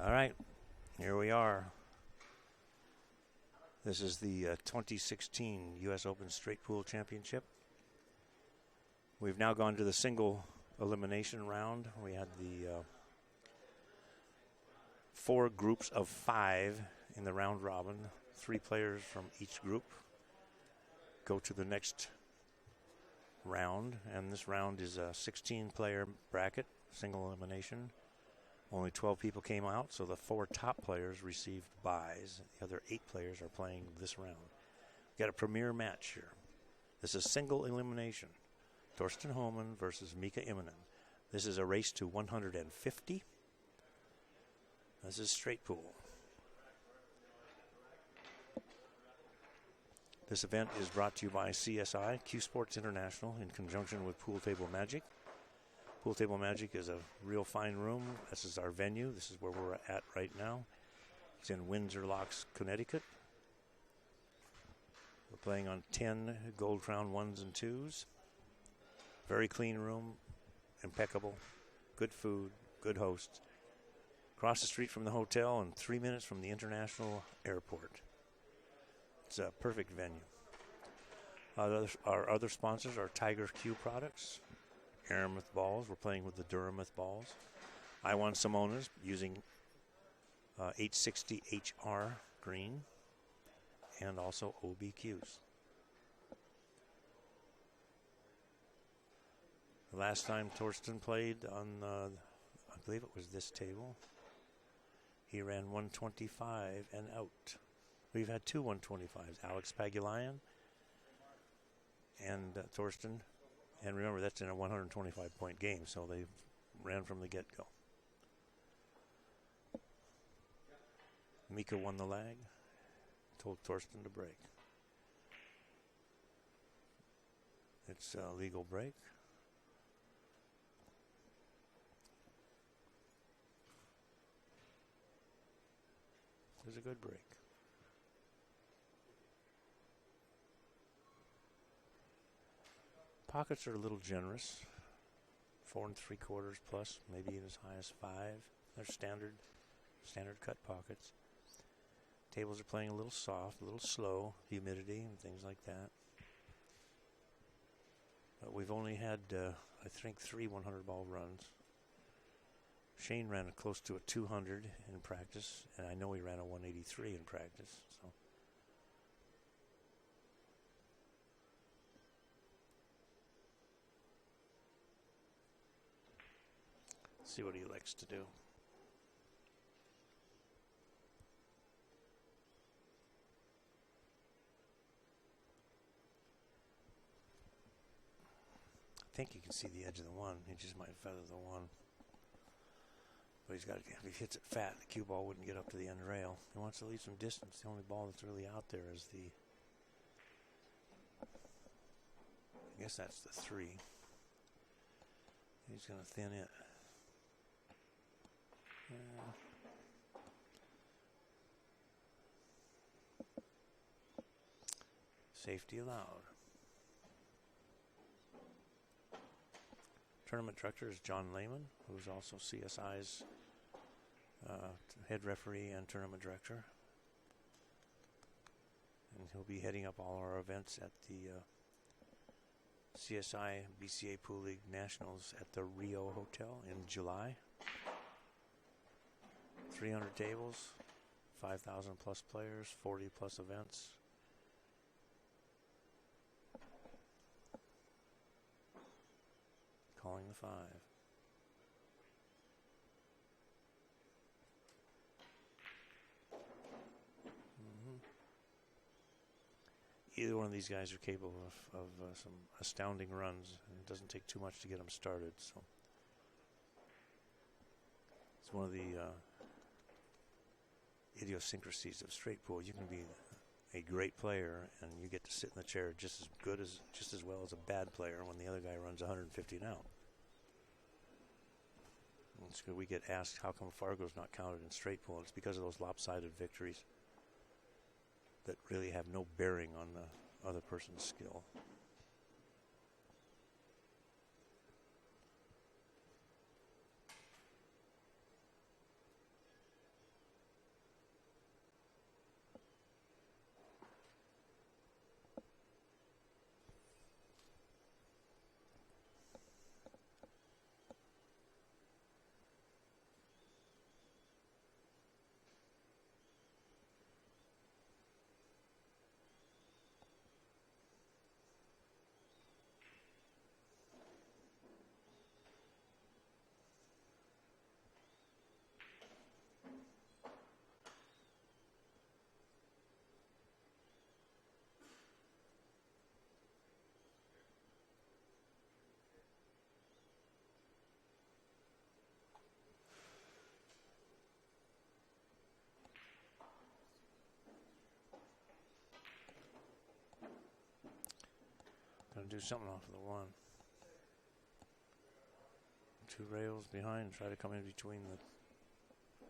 All right, here we are. This is the 2016 U.S. Open Straight Pool Championship. We've now gone to the single elimination round. We had the 4 groups of 5 in the round robin. 3 players from each group go to the next round, and this round is a 16-player bracket, single elimination. Only 12 people came out, so the 4 top players received byes. The other 8 players are playing this round. We've got a premier match here. This is single elimination. Thorsten Hohmann versus Mika Immonen. This is a race to 150. This is straight pool. This event is brought to you by CSI, CueSports International, in conjunction with Pool Table Magic. Pool Table Magic is a real fine room. This is our venue. This is where we're at right now. It's in Windsor Locks, Connecticut. We're playing on 10 Gold Crown 1s and 2s. Very clean room, impeccable, good food, good host. Across the street from the hotel and 3 minutes from the international airport. It's a perfect venue. Our other sponsors are Tiger Q products, Aramith balls. We're playing with the Aramith balls. I won Simonis using 860 HR green and also OBQs. The last time Thorsten played on, I believe it was this table, he ran 125 and out. We've had 2 125s, Alex Pagulayan and Thorsten. And remember, that's in a 125-point game, so they ran from the get-go. Mika won the lag, told Thorsten to break. It's a legal break. It was a good break. Pockets are a little generous, 4 3/4 plus, maybe even as high as 5. They're standard cut pockets. Tables are playing a little soft, a little slow, humidity and things like that. But we've only had, I think, 3 100-ball runs. Shane ran close to a 200 in practice, and I know he ran a 183 in practice. So. See what he likes to do. I think you can see the edge of the one. He just might feather the one. But he's got to, if he hits it fat, the cue ball wouldn't get up to the end rail. He wants to leave some distance. The only ball that's really out there is the, I guess that's the 3. He's going to thin it. Safety allowed. Tournament director is John Lehman, who's also CSI's head referee and tournament director. And he'll be heading up all our events at the CSI BCA Pool League Nationals at the Rio Hotel in July. 300 tables, 5,000 plus players, 40 plus events. Calling the 5. Either one of these guys are capable of some astounding runs. It doesn't take too much to get them started. So it's one of the idiosyncrasies of straight pool. You can be a great player and you get to sit in the chair just as well as a bad player when the other guy runs 150 and out. And so we get asked how come Fargo's not counted in straight pool. It's because of those lopsided victories that really have no bearing on the other person's skill. to do something off of the 1. 2 rails behind. Try to come in between the,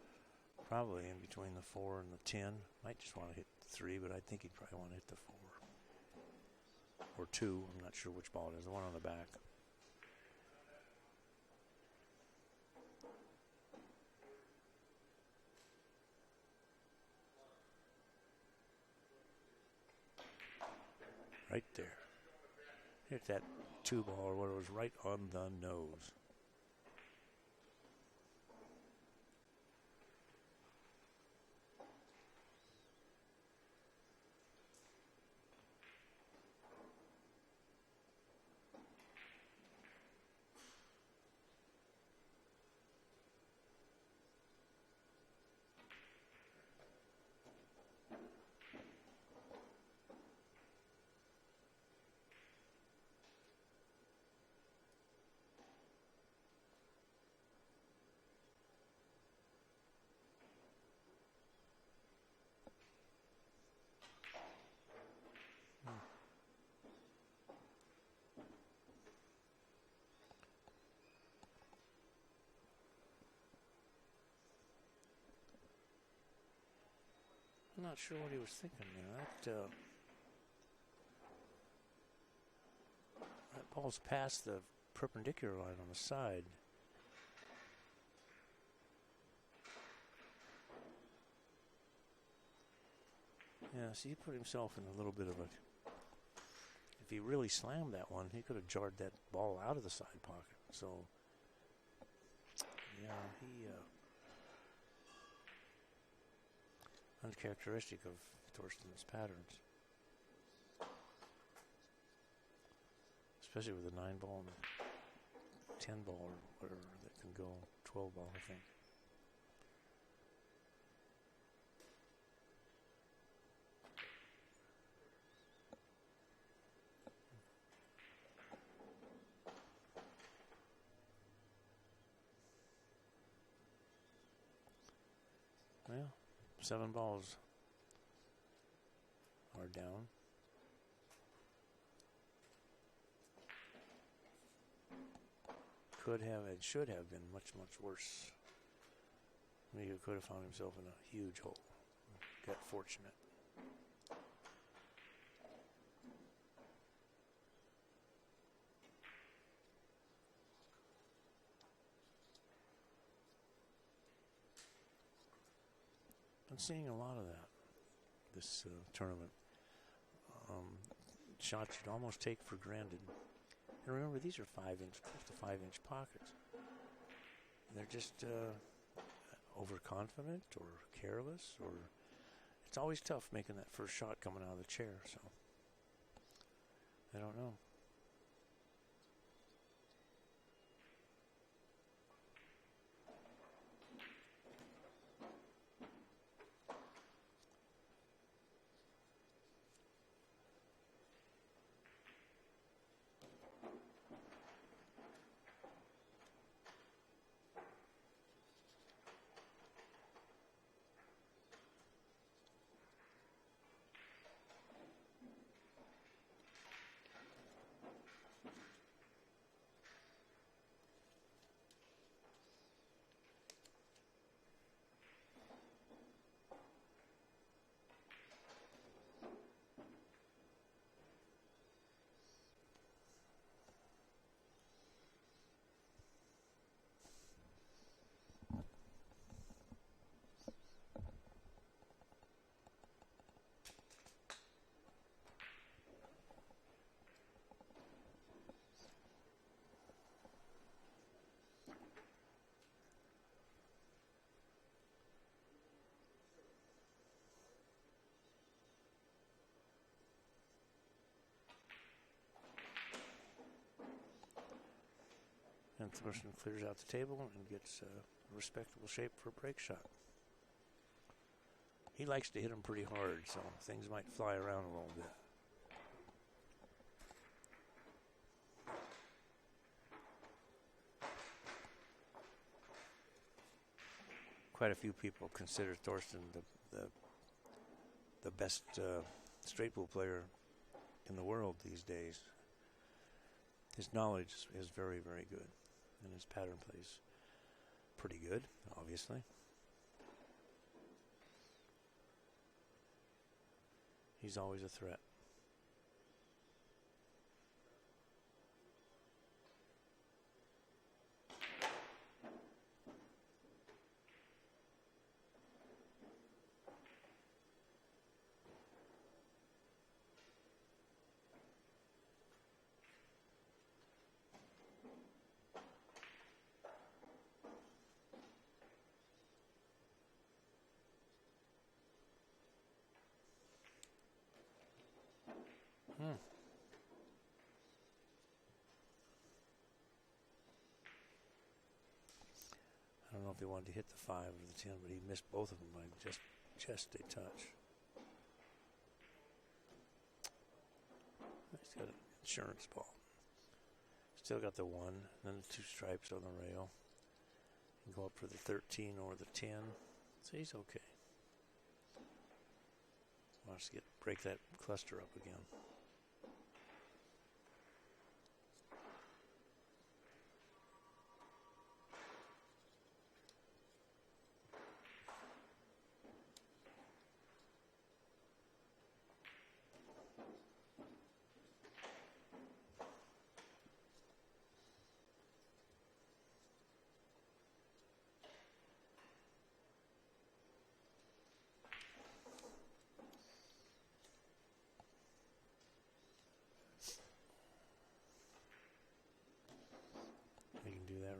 probably in between the 4 and the 10. Might just want to hit the 3, but I think he'd probably want to hit the 4. Or 2. I'm not sure which ball it is. The one on the back. Right there. Hit that 2 ball or whatever was right on the nose. I'm not sure what he was thinking there. That ball's past the perpendicular line on the side. Yeah, so he put himself in a little bit of a... If he really slammed that one, he could have jarred that ball out of the side pocket. So, yeah, he... uncharacteristic of Thorsten's patterns. Especially with the 9 ball and the 10 ball or whatever that can go, 12 ball, I think. Well, 7 balls are down. Could have and should have been much, much worse. Mika could have found himself in a huge hole. Got fortunate. I'm seeing a lot of that this tournament. Shots you'd almost take for granted. And remember, these are 5-inch, close to 5-inch pockets. They're just overconfident or careless, or it's always tough making that first shot coming out of the chair. So I don't know. And Thorsten clears out the table and gets a respectable shape for a break shot. He likes to hit them pretty hard, so things might fly around a little bit. Quite a few people consider Thorsten the best straight pool player in the world these days. His knowledge is very, very good, and his pattern plays pretty good, obviously. He's always a threat. I don't know if he wanted to hit the 5 or the 10, but he missed both of them by just a touch. He's got an insurance ball. Still got the 1, then the 2 stripes on the rail. Can go up for the 13 or the 10. So he's okay. Wants to break that cluster up again.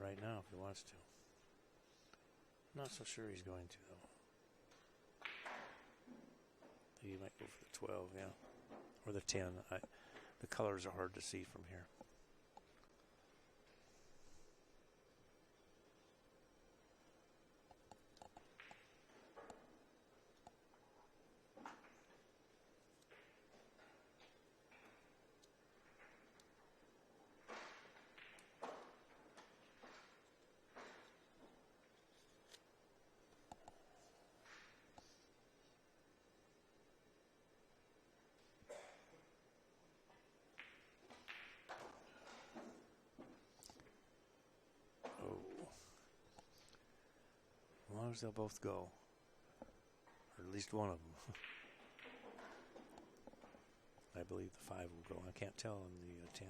Right now, if he wants to. Not so sure he's going to, though. I think he might go for the 12, yeah. Or the 10. The colors are hard to see from here. As long as they'll both go, or at least one of them. I believe the 5 will go. I can't tell on the 10.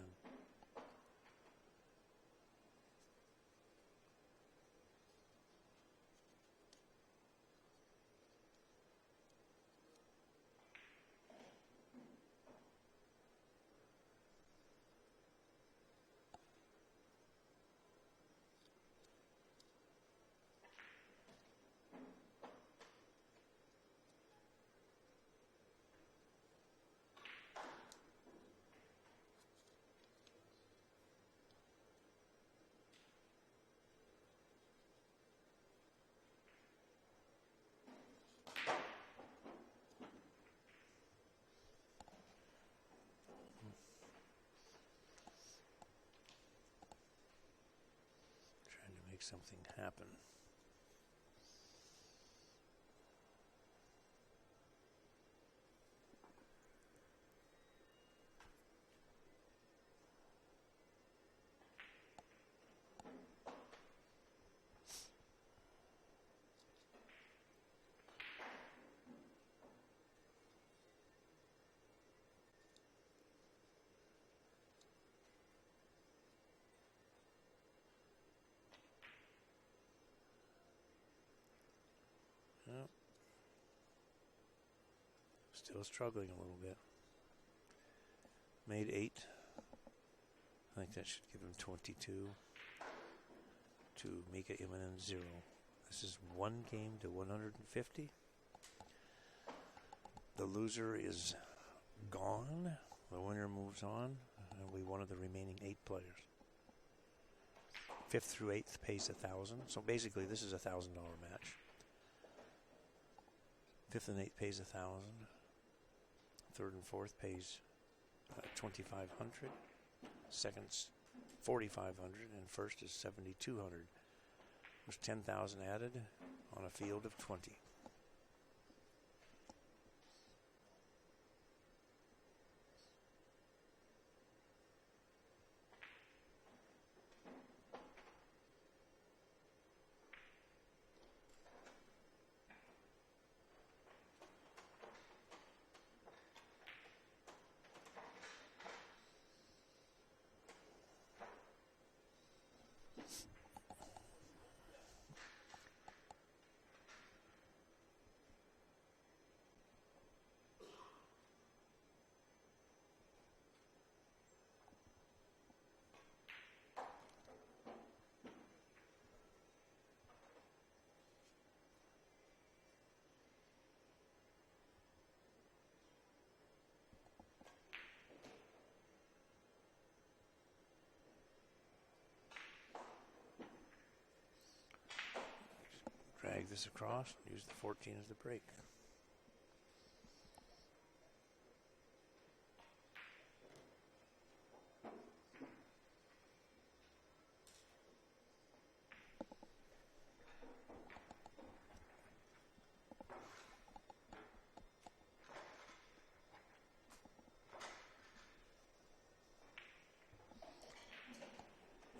Something happen. Yep. Still struggling a little bit. Made 8. I think that should give him 22. To Mika, Immonen 0. This is 1 game to 150. The loser is gone. The winner moves on. And we one of the remaining 8 players. 5th through 8th pays $1,000. So basically, this is a $1,000 match. 5th and 8th pays $1,000. 3rd and 4th pays $2,500. 2nd's $4,500, and 1st is $7,200. There's 10,000 added on a field of 20. Move this across, use the 14 as the break.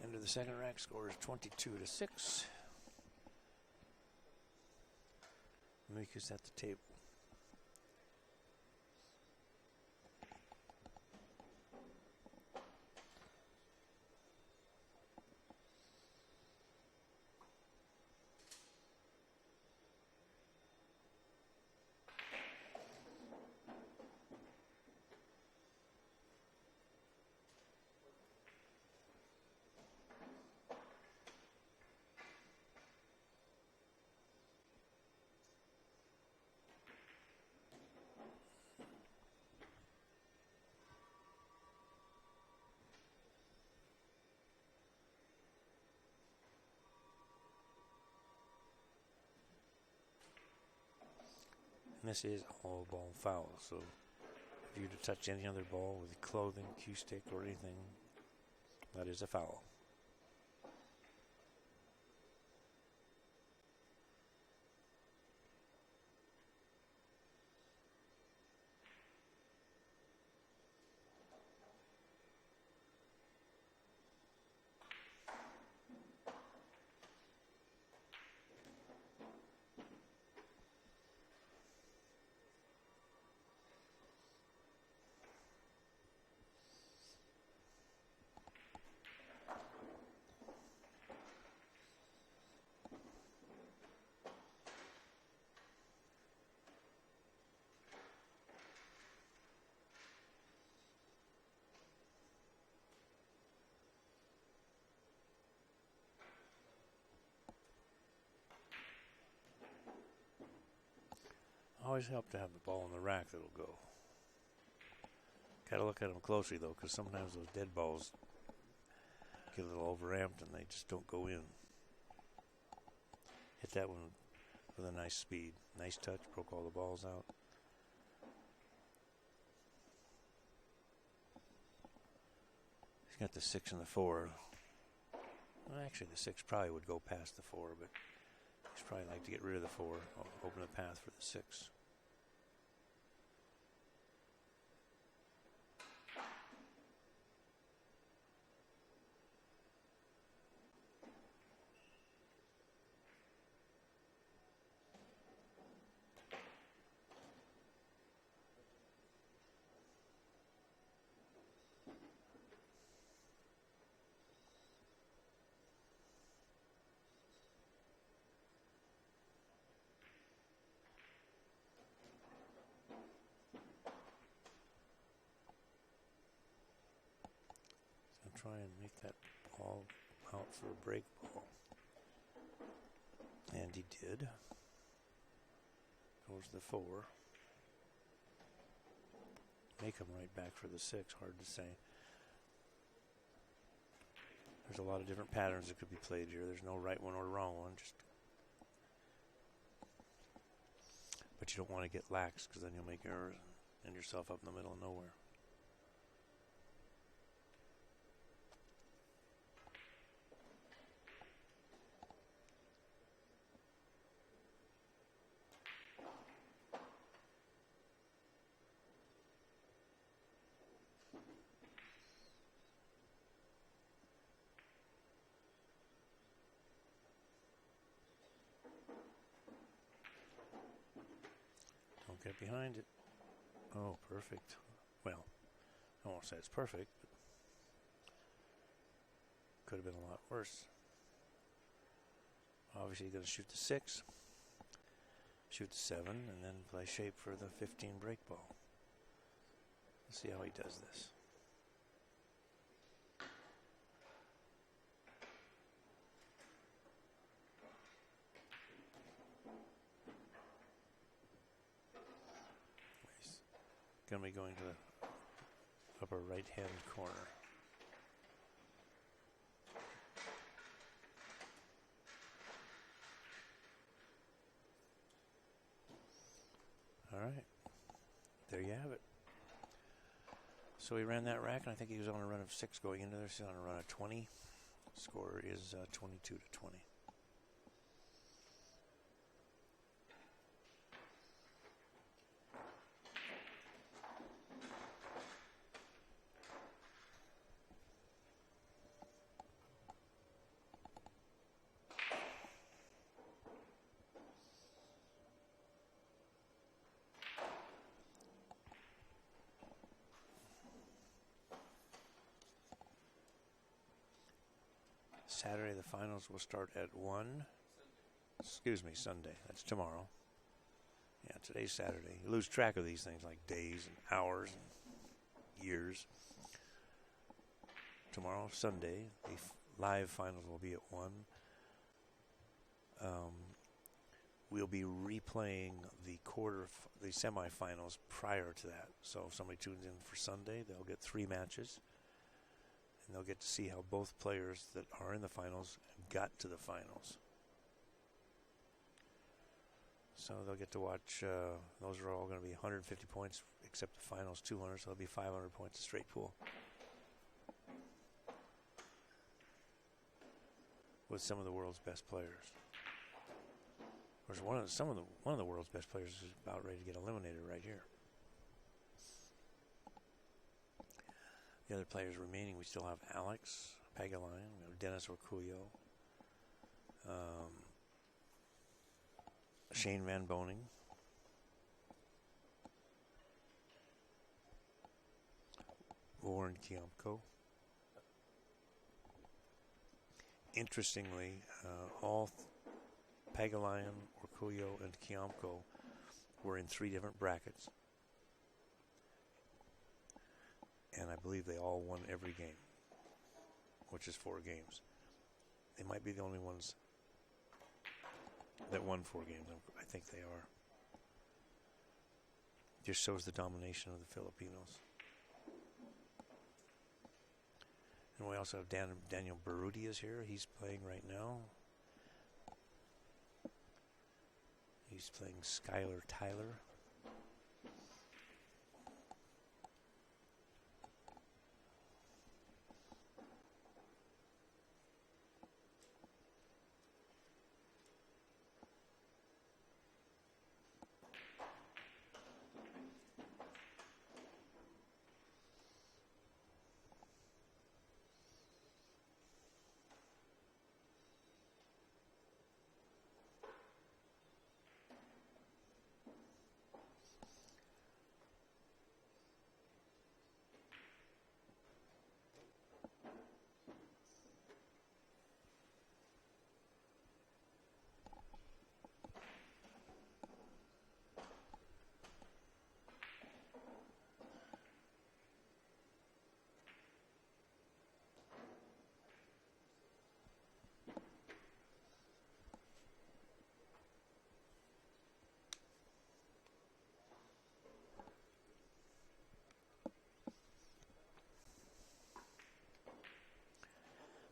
End of the second rack, score is 22-6. Mika's at the table. And this is all ball foul, so if you were to touch any other ball with clothing, cue stick, or anything, that is a foul. Always help to have the ball in the rack that'll go. Gotta look at them closely though, because sometimes those dead balls get a little overamped and they just don't go in. Hit that one with a nice speed. Nice touch, broke all the balls out. He's got the 6 and the 4. Well, actually, the 6 probably would go past the 4, but he's probably like to get rid of the 4, open the path for the 6. Try and make that ball out for a break ball. And he did. Goes the 4. Make him right back for the 6, hard to say. There's a lot of different patterns that could be played here. There's no right one or wrong one. But you don't want to get lax, because then you'll make errors and end yourself up in the middle of nowhere. Get behind it. Oh, perfect. Well, I won't say it's perfect, but could have been a lot worse. Obviously, you're going to shoot the 6, shoot the 7, and then play shape for the 15 break ball. Let's see how he does this. Going to be going to the upper right-hand corner. there you have it. So he ran that rack, and I think he was on a run of 6 going into this. He's on a run of 20. Score is 22 to 20. Saturday, the finals will start at 1. Excuse me, Sunday. That's tomorrow. Yeah, today's Saturday. You lose track of these things like days and hours and years. Tomorrow, Sunday, the live finals will be at 1. We'll be replaying the semifinals prior to that. So if somebody tunes in for Sunday, they'll get 3 matches. And they'll get to see how both players that are in the finals got to the finals. So they'll get to watch, those are all going to be 150 points, except the finals 200, so it'll be 500 points a straight pool. With some of the world's best players. Of course, one of the world's best players is about ready to get eliminated right here. The other players remaining, we still have Alex Pagalian, we have Dennis Orcullo, Shane Van Boning, Warren Kiamko. Interestingly, all Pagalian, Orcullo, and Kiamko were in 3 different brackets. And I believe they all won every game, which is 4 games. They might be the only ones that won 4 games. I think they are. Just shows the domination of the Filipinos. And we also have Daniel Barudi is here. He's playing right now. He's playing Skylar Tyler.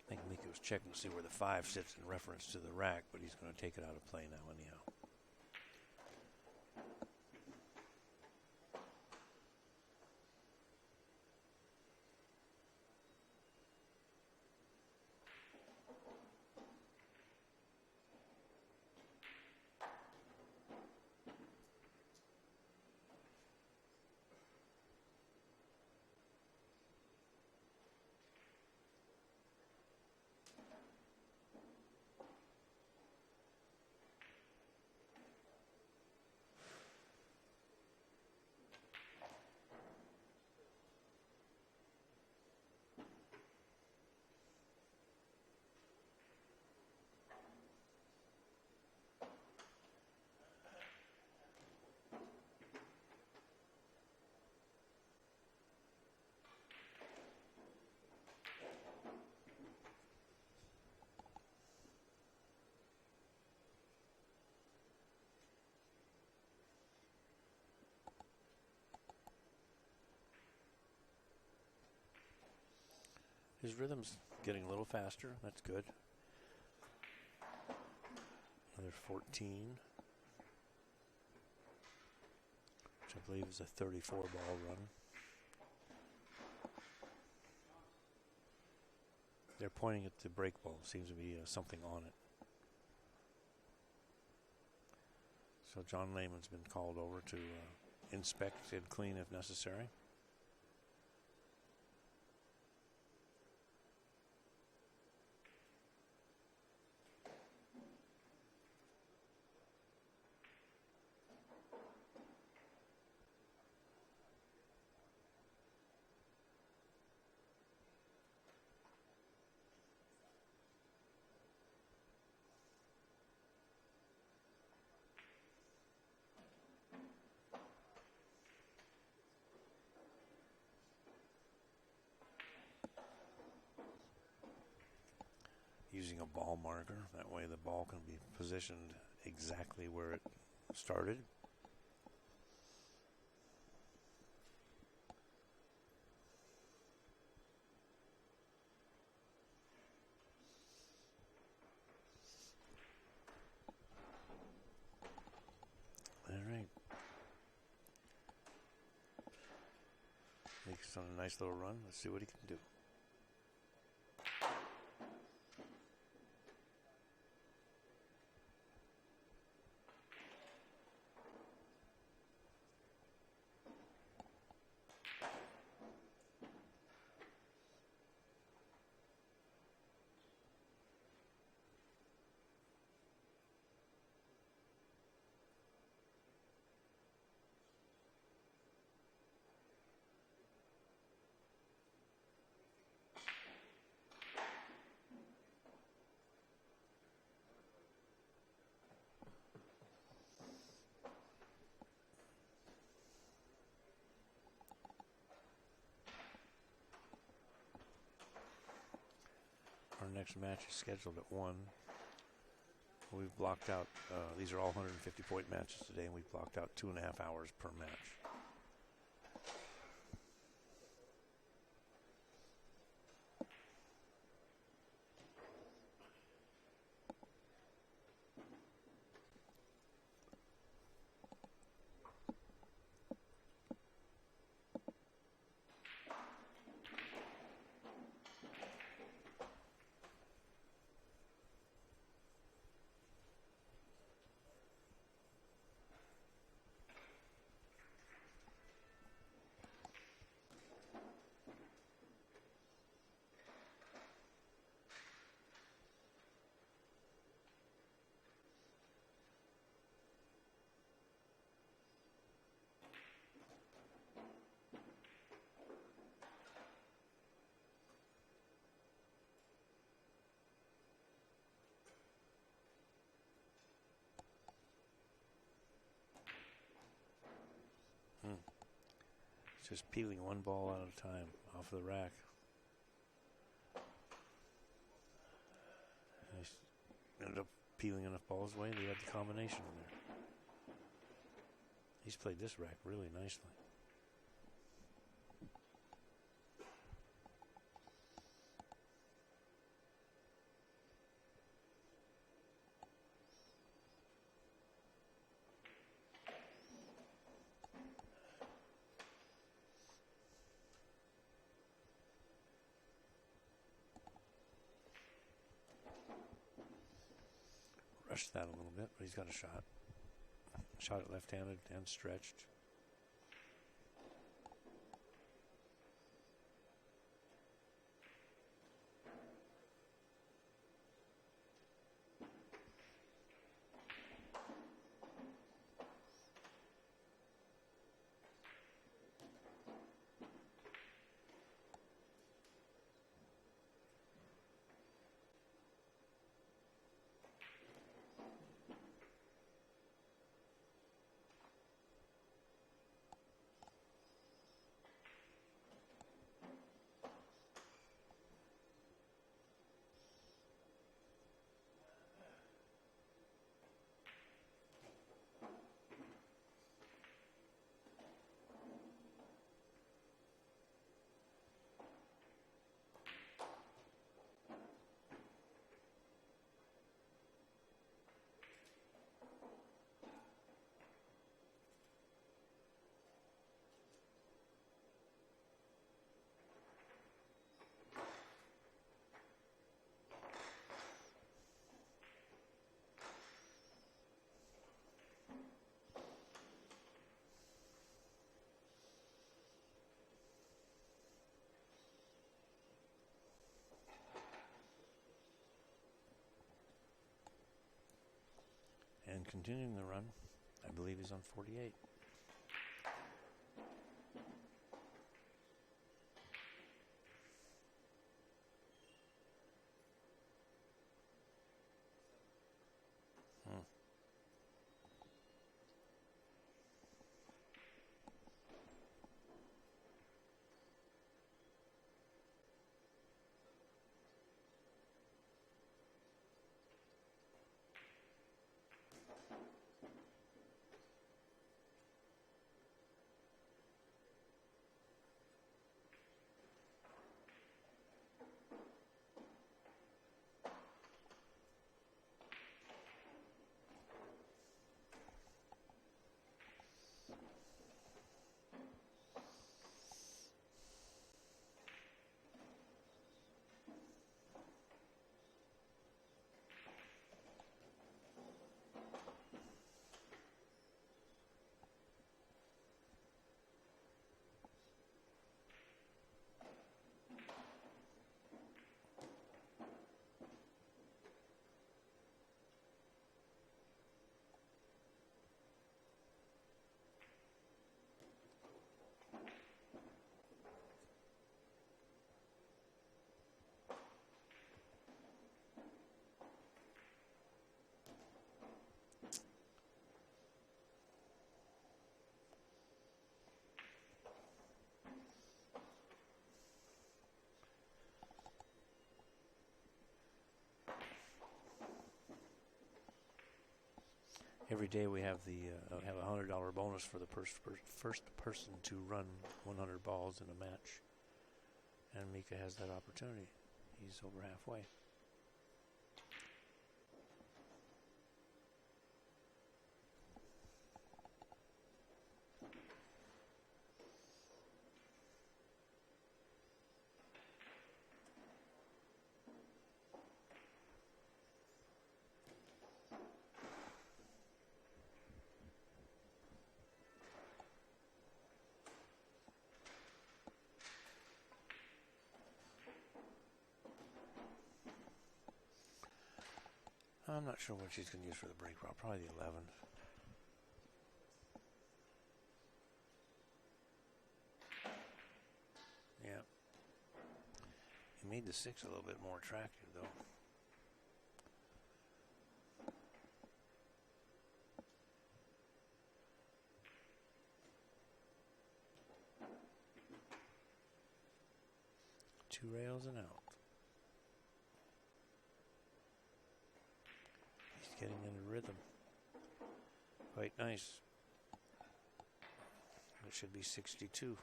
I think Mika was checking to see where the 5 sits in reference to the rack, but he's going to take it out of play now anyhow. His rhythm's getting a little faster. That's good. Another 14. Which I believe is a 34 ball run. They're pointing at the break ball. Seems to be something on it. So John Lehman's been called over to inspect and clean if necessary. Using a ball marker, that way the ball can be positioned exactly where it started. All right. Makes on a nice little run. Let's see what he can do. Our next match is scheduled at 1. We've blocked out, these are all 150-point matches today, and we've blocked out 2.5 hours per match. Just peeling one ball at a time off the rack. He ended up peeling enough balls away. They had the combination in there. He's played this rack really nicely. Rushed that a little bit, but he's got a shot. Shot it left-handed and stretched. continuing the run. I believe he's on 48. Every day we have have a $100 bonus for the first person to run 100 balls in a match, and Mika has that opportunity. He's over halfway. I'm not sure what she's going to use for the break route. Probably the 11. Yeah. He made the 6 a little bit more attractive, though. Two rails and out. Getting into rhythm. Quite nice. It should be 62.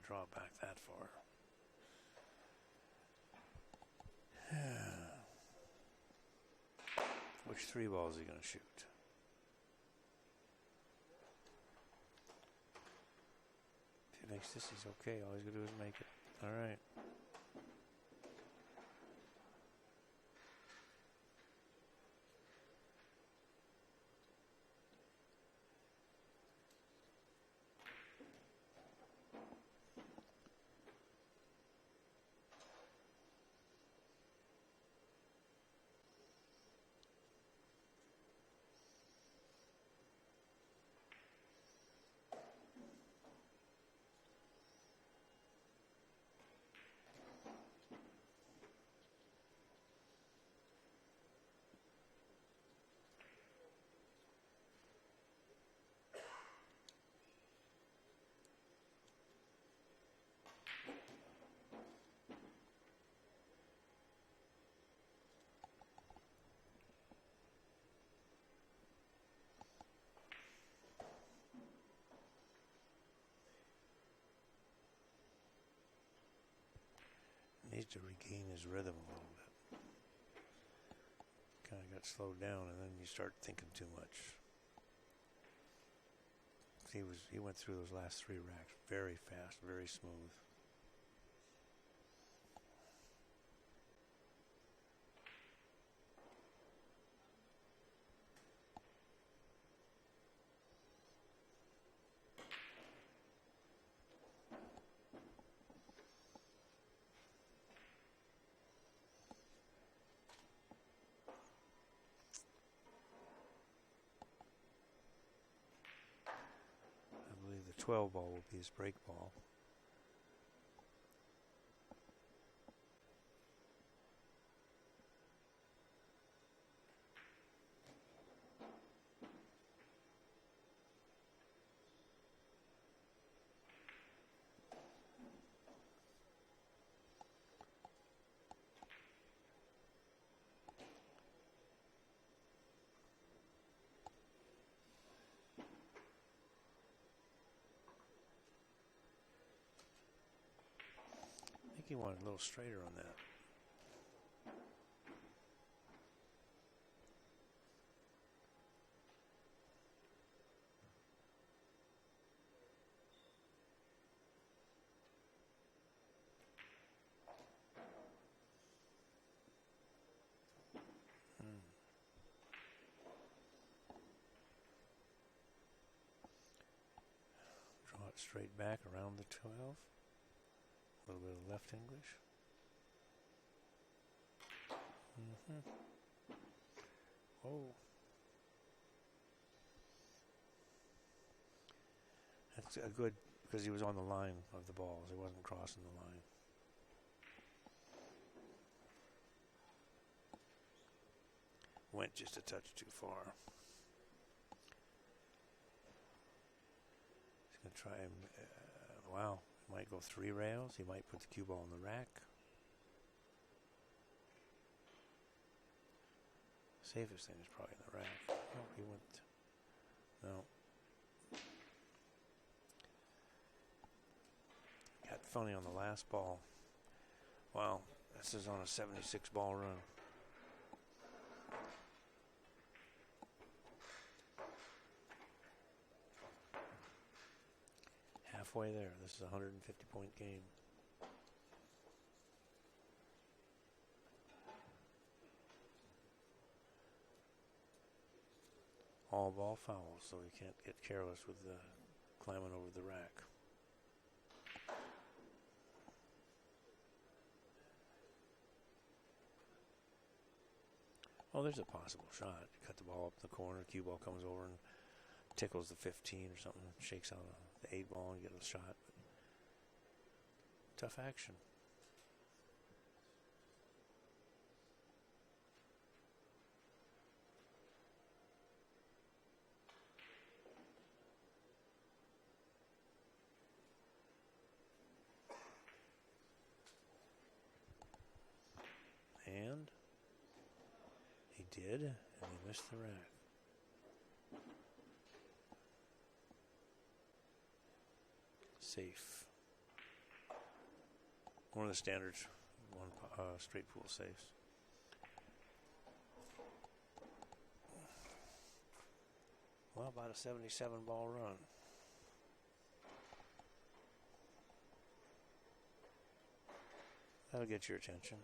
Draw it back that far. Which 3 balls is he going to shoot? If he makes this, he's okay. All he's going to do is make it. All right. Needs to regain his rhythm a little bit. Kind of got slowed down, and then you start thinking too much. He went through those last 3 racks very fast, very smooth. I believe the 12 ball will be his break ball. I think he wanted a little straighter on that. Draw it straight back around the 12. A little bit of left English. Oh. That's a good, because he was on the line of the balls. He wasn't crossing the line. Went just a touch too far. He's going to try and, wow. Might go 3 rails. He might put the cue ball in the rack. Safest thing is probably in the rack. Oh, he went. No. Got funny on the last ball. Wow, this is on a 76 ball run. Halfway there. This is a 150-point game. All ball fouls, so you can't get careless with climbing over the rack. Oh, there's a possible shot. You cut the ball up the corner, cue ball comes over and tickles the 15 or something, shakes out the 8 ball and get a shot. But tough action. And he did, and he missed the rack. Safe. One of the standards, straight pool safes. Well, about a 77 ball run. That'll get your attention.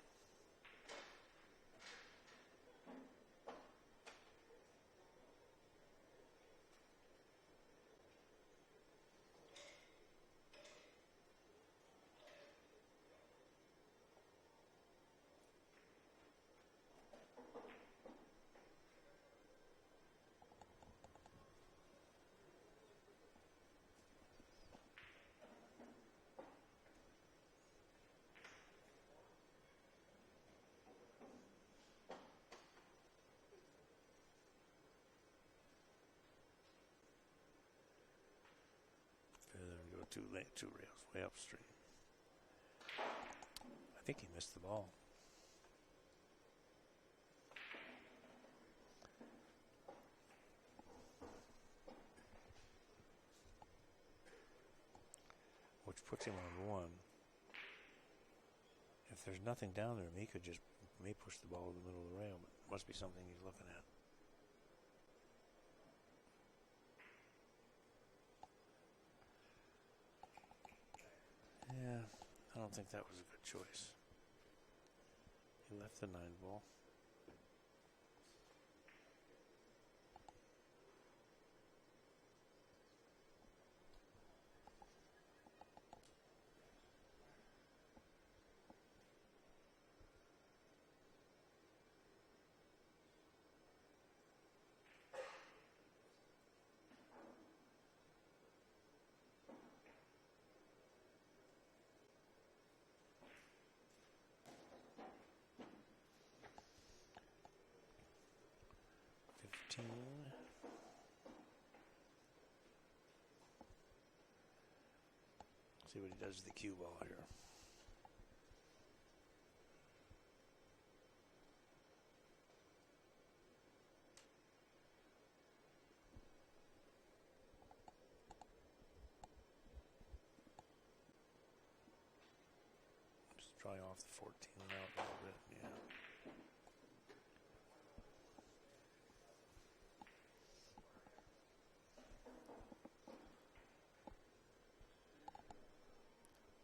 Two rails way upstream. I think he missed the ball. Which puts him on 1. If there's nothing down there, Mika just may push the ball in the middle of the rail, but it must be something he's looking at. Yeah, I don't think that was a good choice. He left the 9 ball. See what he does to the cue ball here. Just dry off the 14 out a little bit, yeah.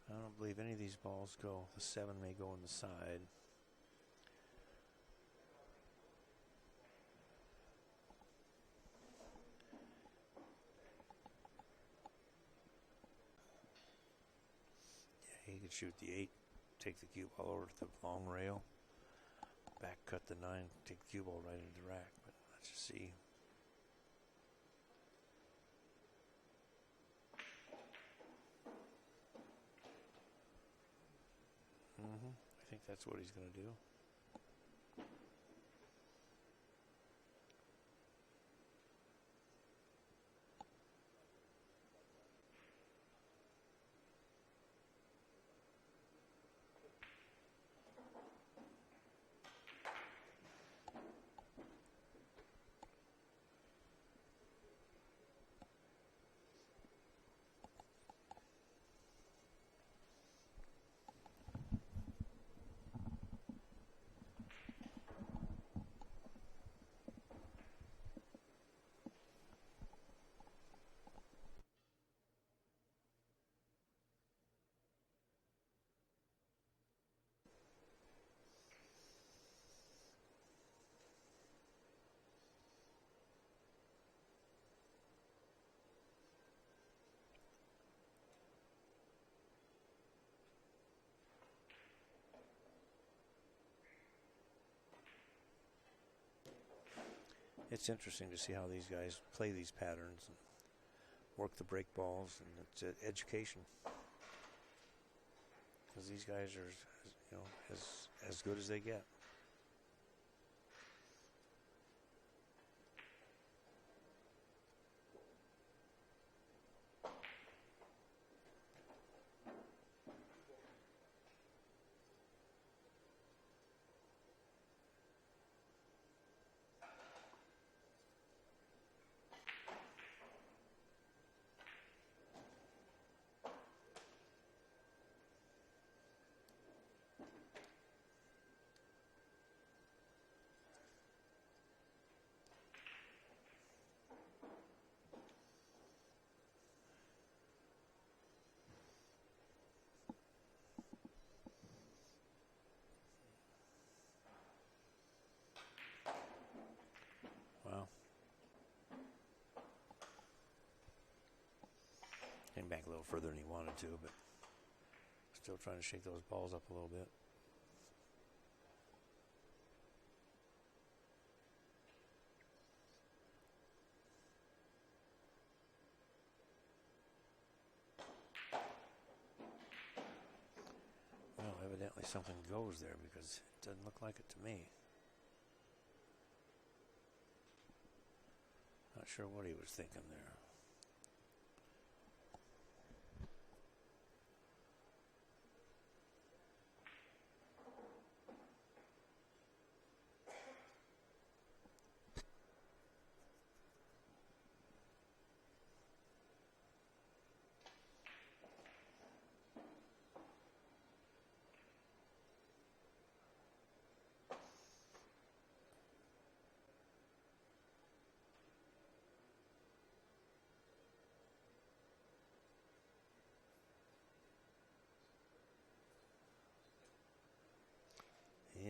I don't believe any of these balls go. The 7 may go on the side. Yeah, he could shoot the 8, take the cue ball over to the long rail, back cut the 9, take the cue ball right into the rack. But let's just see. I think that's what he's going to do. It's interesting to see how these guys play these patterns and work the break balls, and it's education. Because these guys are, you know, as good as they get. Came back a little further than he wanted to, but still trying to shake those balls up a little bit. Well, evidently something goes there because it doesn't look like it to me. Not sure what he was thinking there.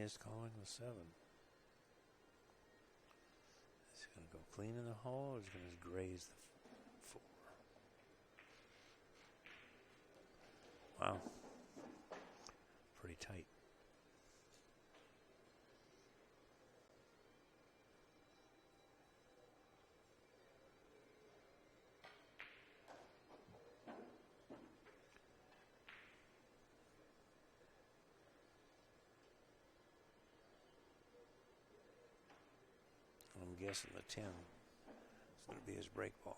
missed calling the 7. Is he going to go clean in the hole, or is he going to graze the 4? Wow. Pretty tight. I'm guessing the 10 is going to be his break ball.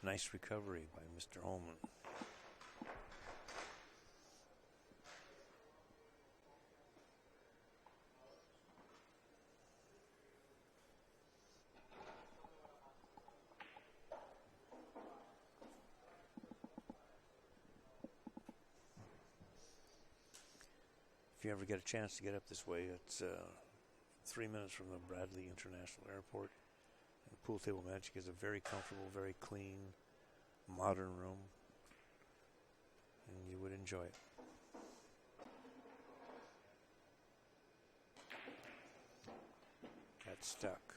Nice recovery by Mr. Hohmann. If you ever get a chance to get up this way, it's 3 minutes from the Bradley International Airport. And Pool Table Magic is a very comfortable, very clean, modern room, and you would enjoy it. Got stuck.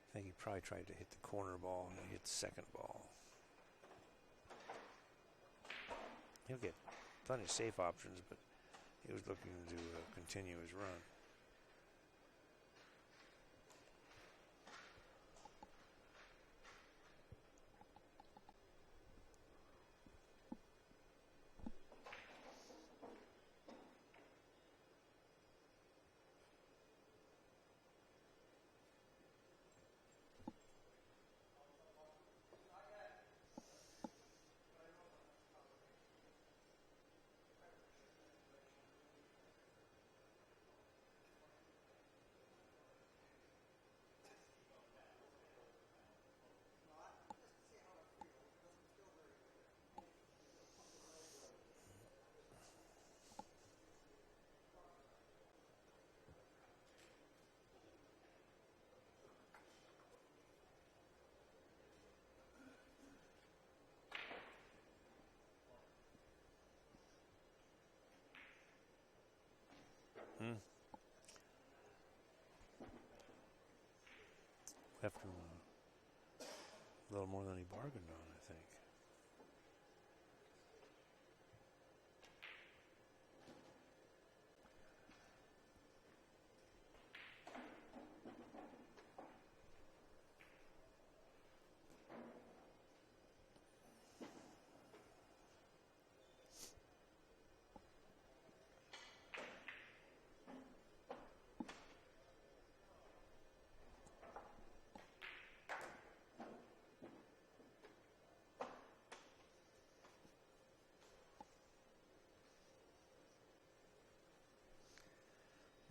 I think he probably tried to hit the corner ball and he hit the second ball. He'll get plenty of safe options, but he was looking to continue his run. Left him a little more than he bargained on, I think.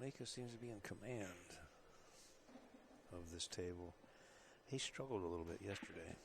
Mika seems to be in command of this table. He struggled a little bit yesterday.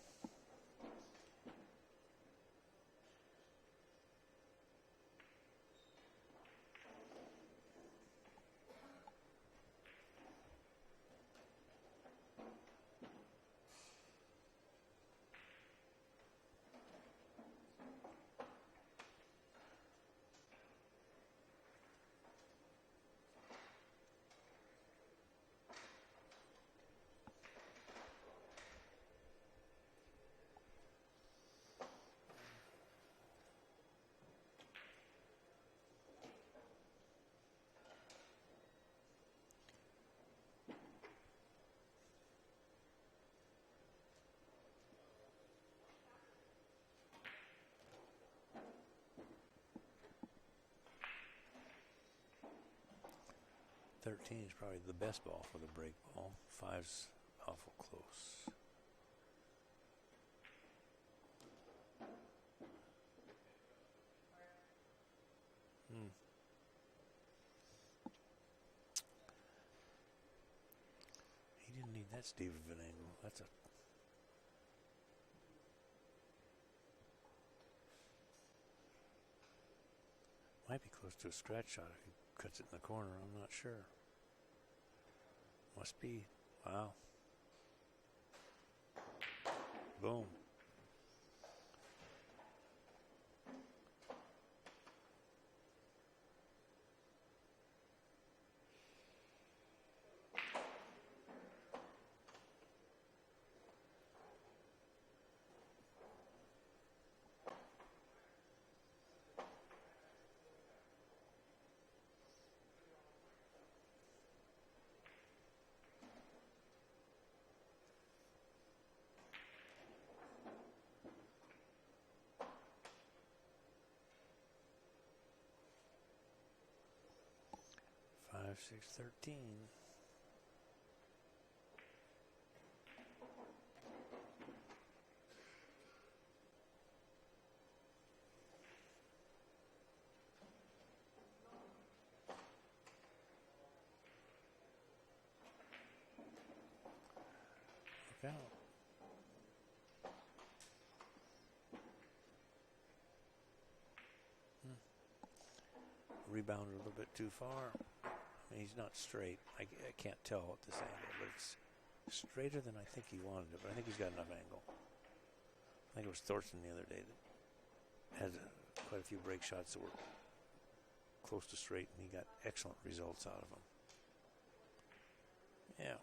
Thirteen is probably the best ball for the break ball. 5's awful close. that steep of an angle. That's a... Might be close to a scratch shot if he cuts it in the corner. I'm not sure. Must be. Wow. Boom. Five, 6, 13. Look out. Rebounded a little bit too far. He's not straight. I can't tell at this angle, but it's straighter than I think he wanted it. But I think he's got enough angle. I think it was Thorsten the other day that had quite a few break shots that were close to straight, and he got excellent results out of them. Yeah.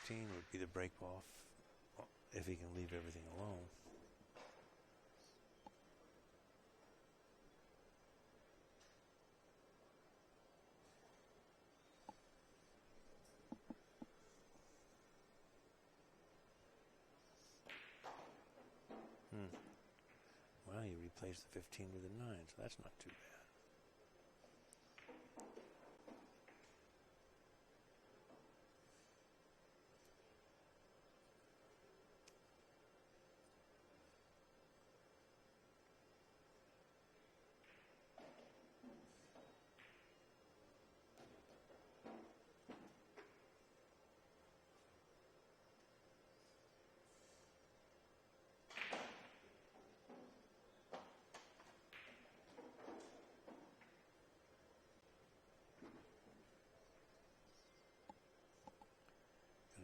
Would be the break off if he can leave everything alone. Well, he replaced the 15 with a 9, so that's not too bad.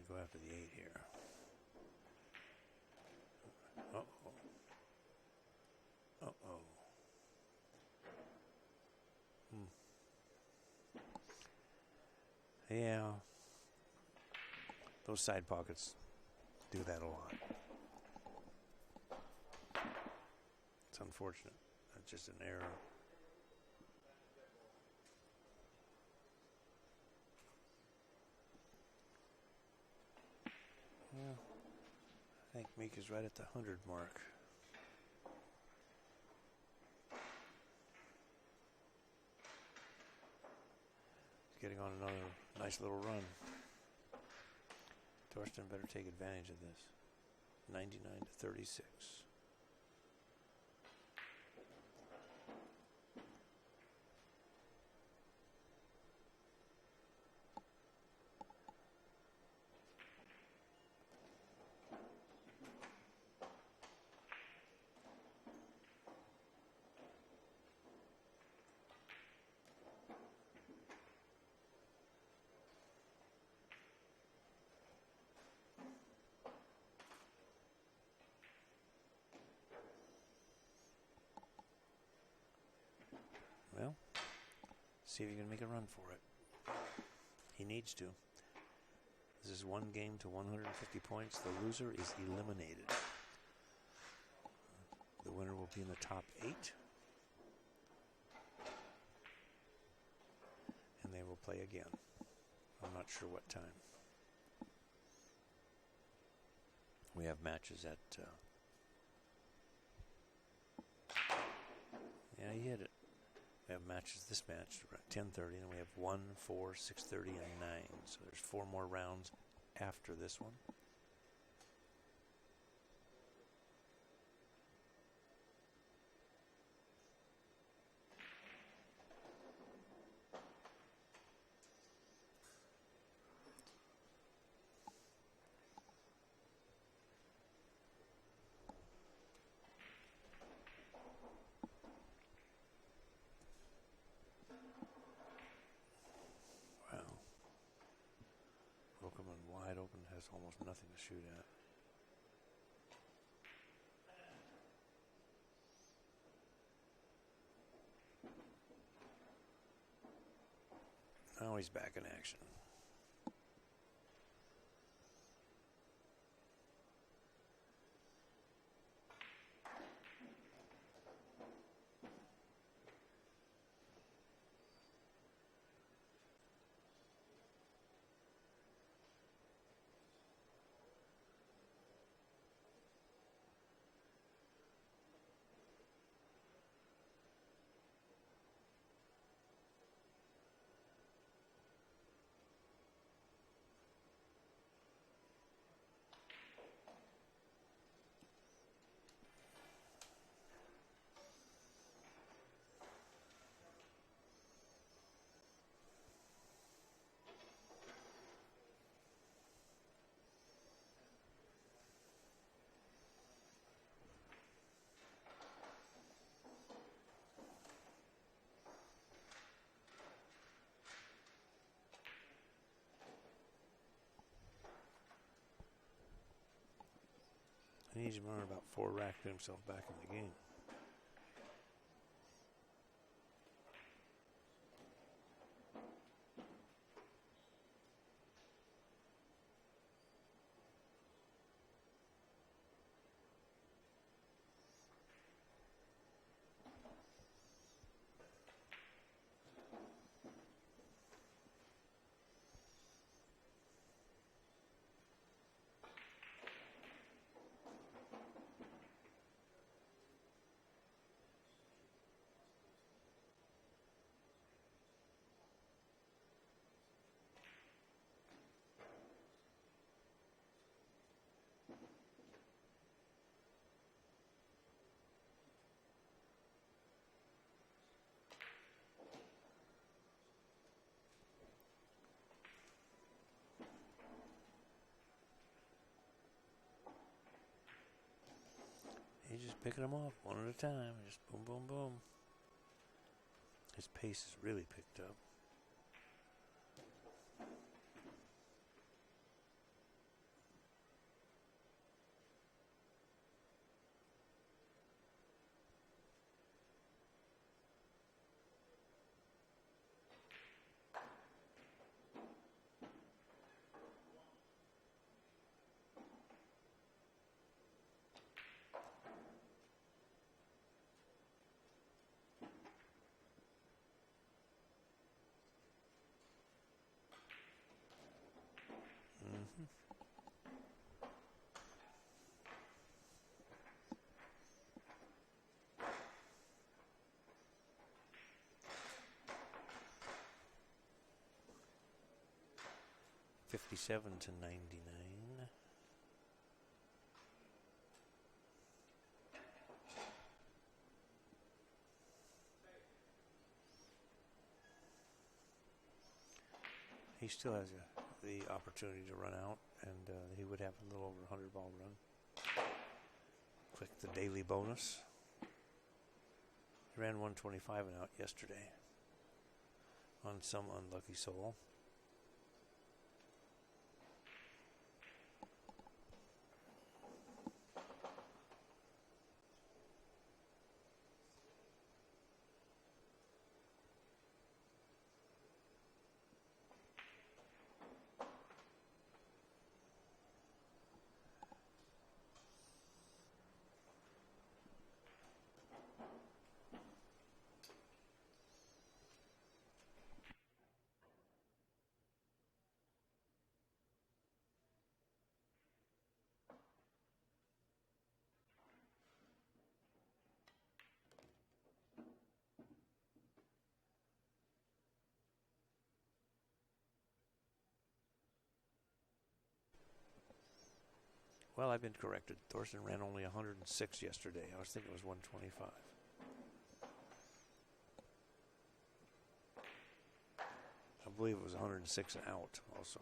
Go after the 8 here. Uh-oh. Uh-oh. Yeah. Those side pockets do that a lot. It's unfortunate. That's just an error. Yeah, I think Mika's right at the 100 mark. He's getting on another nice little run. Thorsten better take advantage of this. 99 to 36. See if you can make a run for it. He needs to. This is one game to 150 points. The loser is eliminated. The winner will be in the top 8. And they will play again. I'm not sure what time. We have matches at... yeah, he hit it. We have matches, this match, at 10:30, and we have 1, 4, 6:30, and 9. So there's 4 more rounds after this one. Wide open, has almost nothing to shoot at. Now he's back in action. He needs to run about 4 racks to get himself back in the game. He's just picking them off one at a time. Just boom, boom, boom. His pace has really picked up. $57 to $99. He still has the opportunity to run out, and he would have a little over 100 ball run. Click the daily bonus. He ran 125 and out yesterday on some unlucky soul. Well, I've been corrected. Thorsten ran only 106 yesterday. I was thinking it was 125. I believe it was 106 and out also.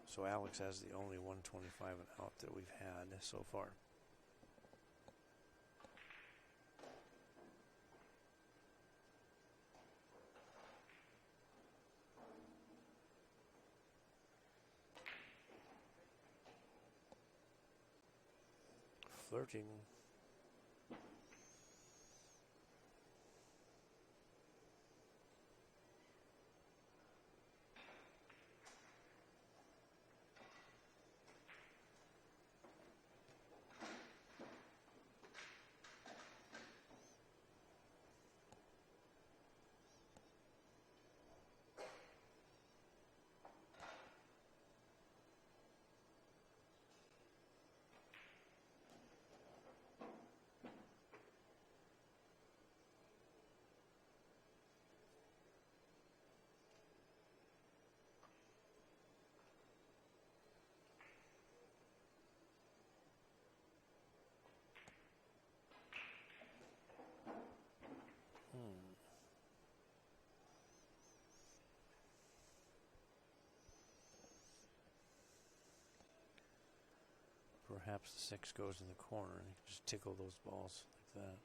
So Alex has the only 125 and out that we've had so far. Flirting. Perhaps the 6 goes in the corner and you can just tickle those balls like that.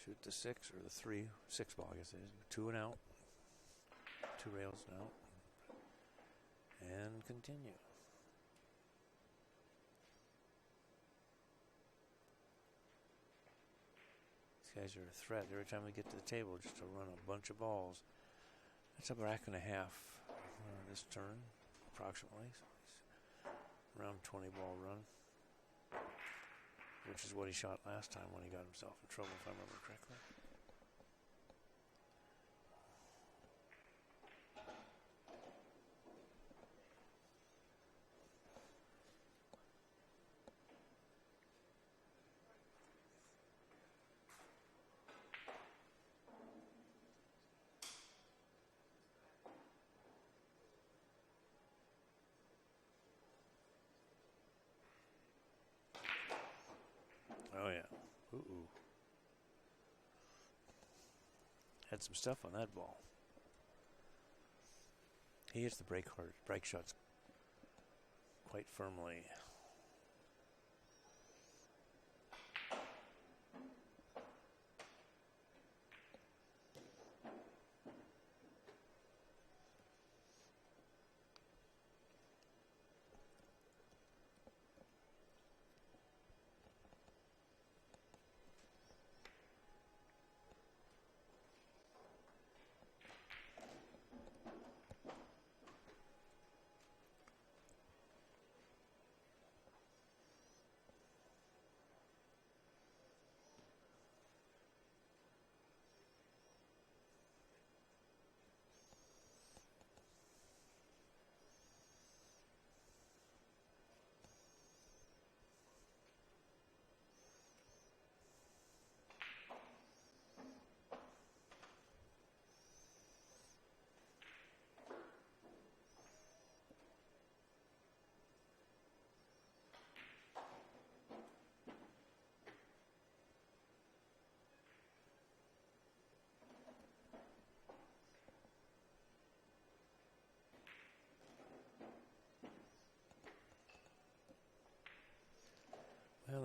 Shoot the 6 or the 3, 6 ball, I guess it is. 2 and out. 2 rails and out. And continue. These guys are a threat every time we get to the table just to run a bunch of balls. That's a rack and a half this turn, approximately. So around 20 ball run. Which is what he shot last time when he got himself in trouble, if I remember correctly. Oh, yeah. Ooh. Had some stuff on that ball. He hits the break shots quite firmly.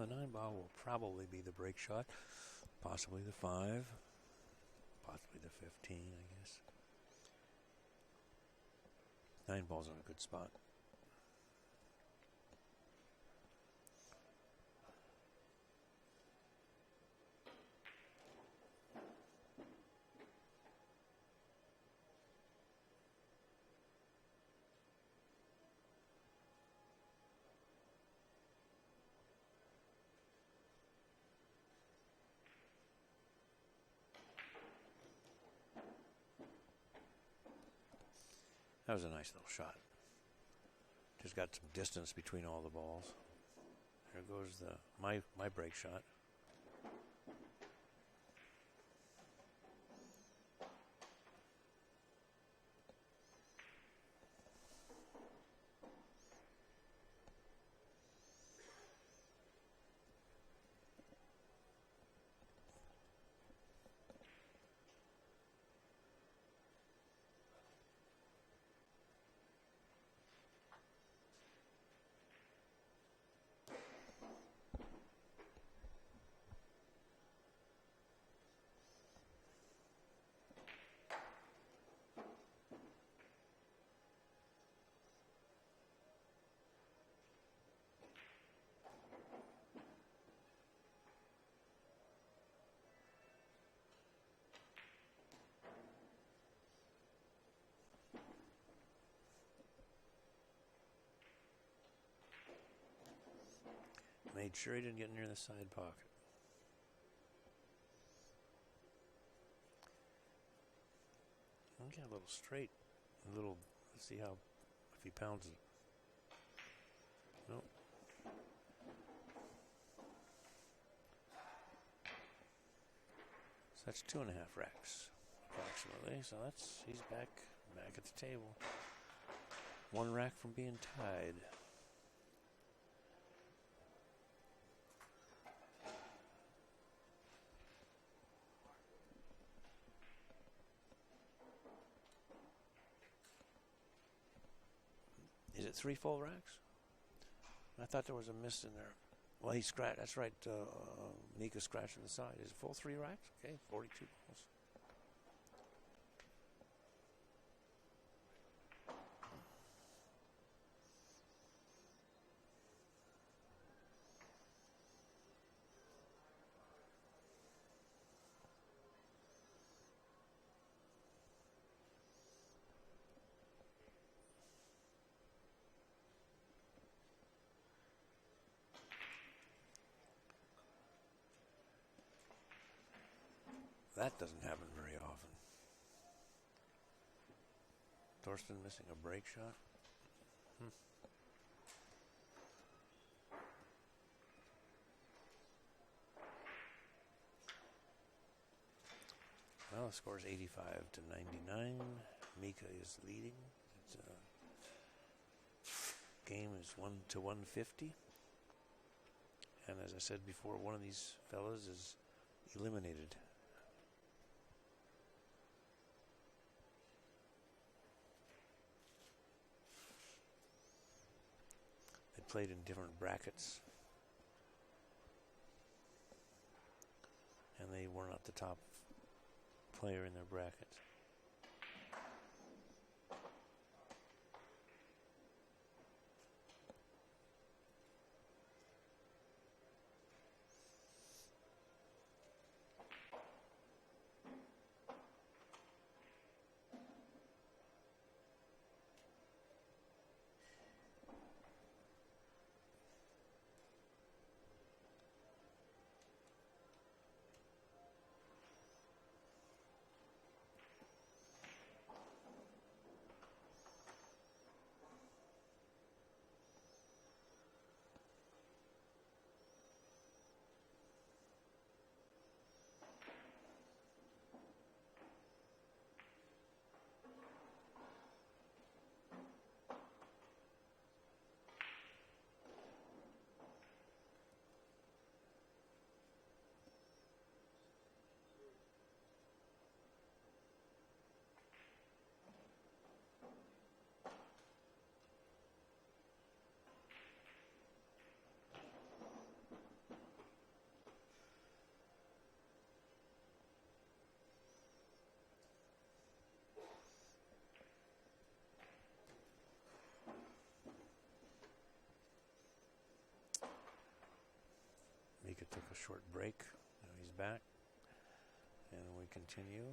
the 9 ball will probably be the break shot, possibly the 5, possibly the 15, I guess. 9 ball's in a good spot. That was a nice little shot. Just got some distance between all the balls. There goes my break shot. Made sure he didn't get near the side pocket. I'll get a little straight. Let's see how, if he pounds it. Nope. So that's 2.5 racks, approximately. So he's back at the table. 1 rack from being tied. Is it 3 full racks? I thought there was a miss in there. Well, he scratched. That's right. Mika scratched on the side. Is it full 3 racks? Okay, 42 balls. That doesn't happen very often. Thorsten missing a break shot. Well, the score is 85 to 99. Mika is leading. Game is 1 to 150. And as I said before, one of these fellas is eliminated. They played in different brackets. And they were not the top player in their bracket. Mika took a short break. Now he's back. And we continue.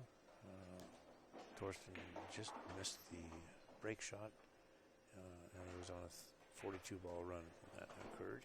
Thorsten just missed the break shot. And he was on a 42-ball run when that occurred.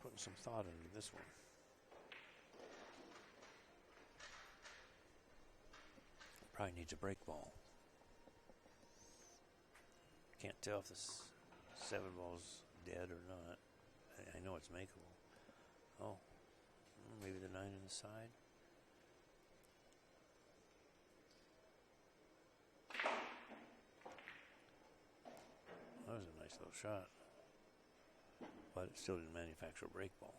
Putting some thought into this one. Probably needs a break ball. Can't tell if this 7 ball's dead or not. I know it's makeable. Oh, maybe the 9 on the side. That was a nice little shot. But it still didn't manufacture a break ball.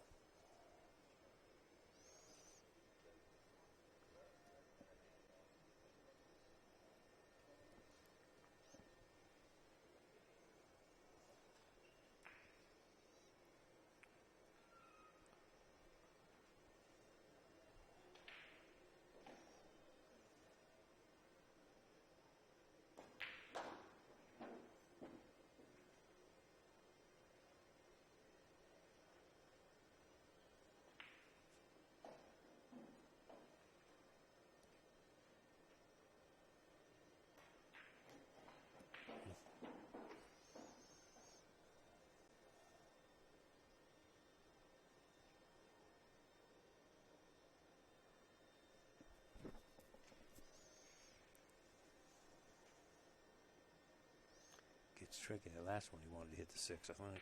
It's tricky. The last one he wanted to hit the 6, I think.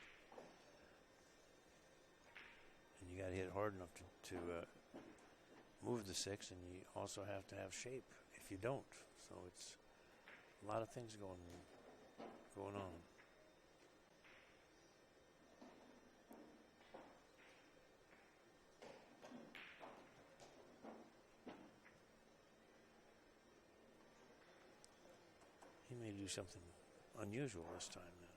And you got to hit hard enough to move the 6, and you also have to have shape if you don't. So it's a lot of things going on. He may do something unusual this time then.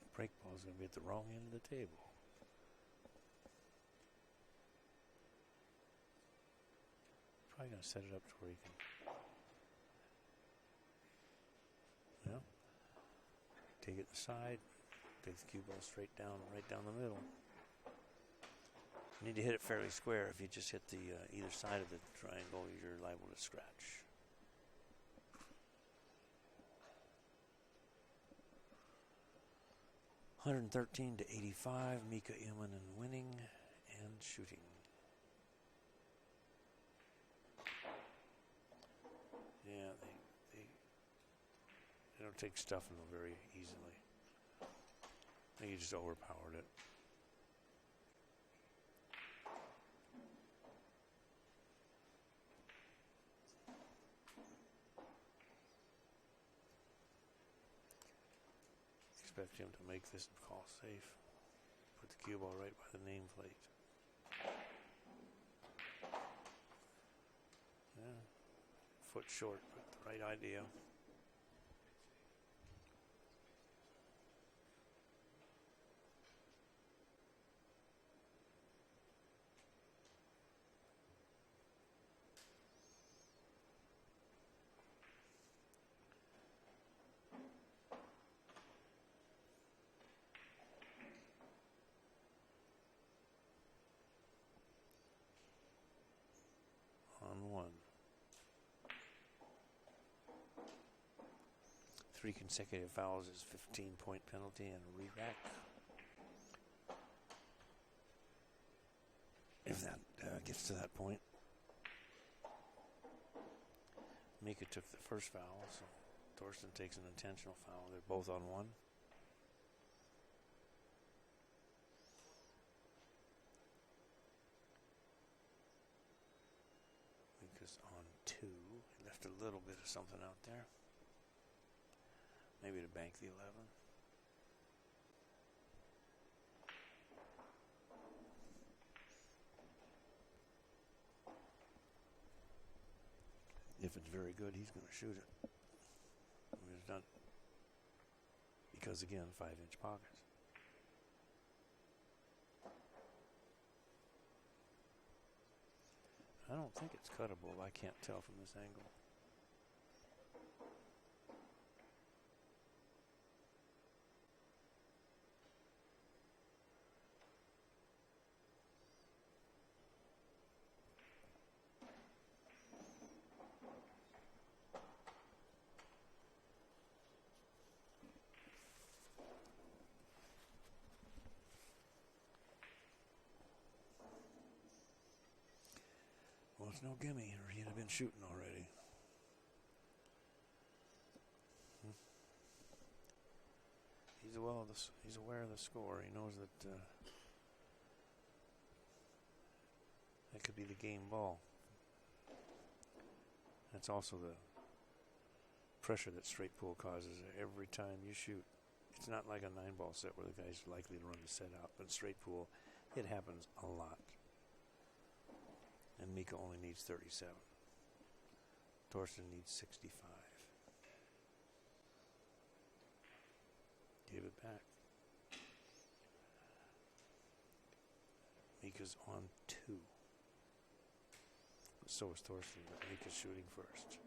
The break ball's going to be at the wrong end of the table. Probably going to set it up to where you can, take it to the side, take the cue ball straight down, right down the middle. You need to hit it fairly square. If you just hit the either side of the triangle, you're liable to scratch. $113 to $85. Mika Immonen winning and shooting. Yeah, they don't take stuff in them very easily. I think he just overpowered it. Expect him to make this call safe. Put the cue ball right by the nameplate. Yeah. Foot short, but the right idea. 3 consecutive fouls is 15-point penalty and a re-rack. If that gets to that point. Mika took the first foul, so Thorsten takes an intentional foul. They're both on 1. Mika's on 2. He left a little bit of something out there. Maybe to bank the 11. If it's very good, he's going to shoot it. I mean, it's not, because again, 5-inch pockets. I don't think it's cuttable. I can't tell from this angle. Well, it's no gimme, or he'd have been shooting already. He's aware of the score. He knows that that could be the game ball. That's also the pressure that straight pool causes every time you shoot. It's not like a 9-ball set where the guy's likely to run the set out, but straight pool, it happens a lot. And Mika only needs 37. Thorsten needs 65. Give it back. Mika's on 2. So is Thorsten, but Mika's shooting first.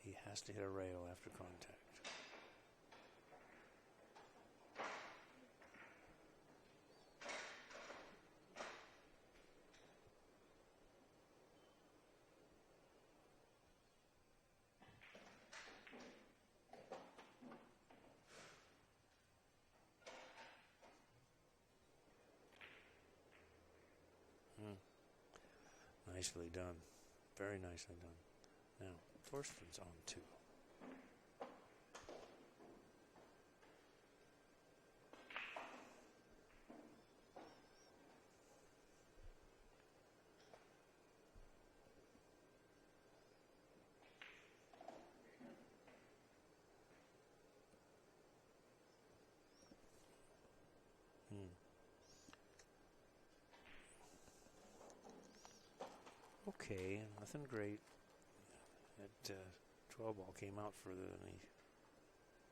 He has to hit a rail after contact. Nicely done. Very nicely done. Now, Thorsten's on 2. Okay, nothing great. That 12 ball came out further than he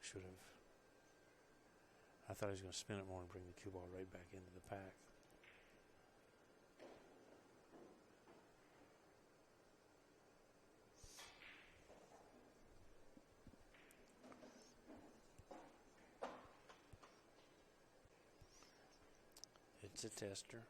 should have. I thought he was going to spin it more and bring the cue ball right back into the pack. It's a tester.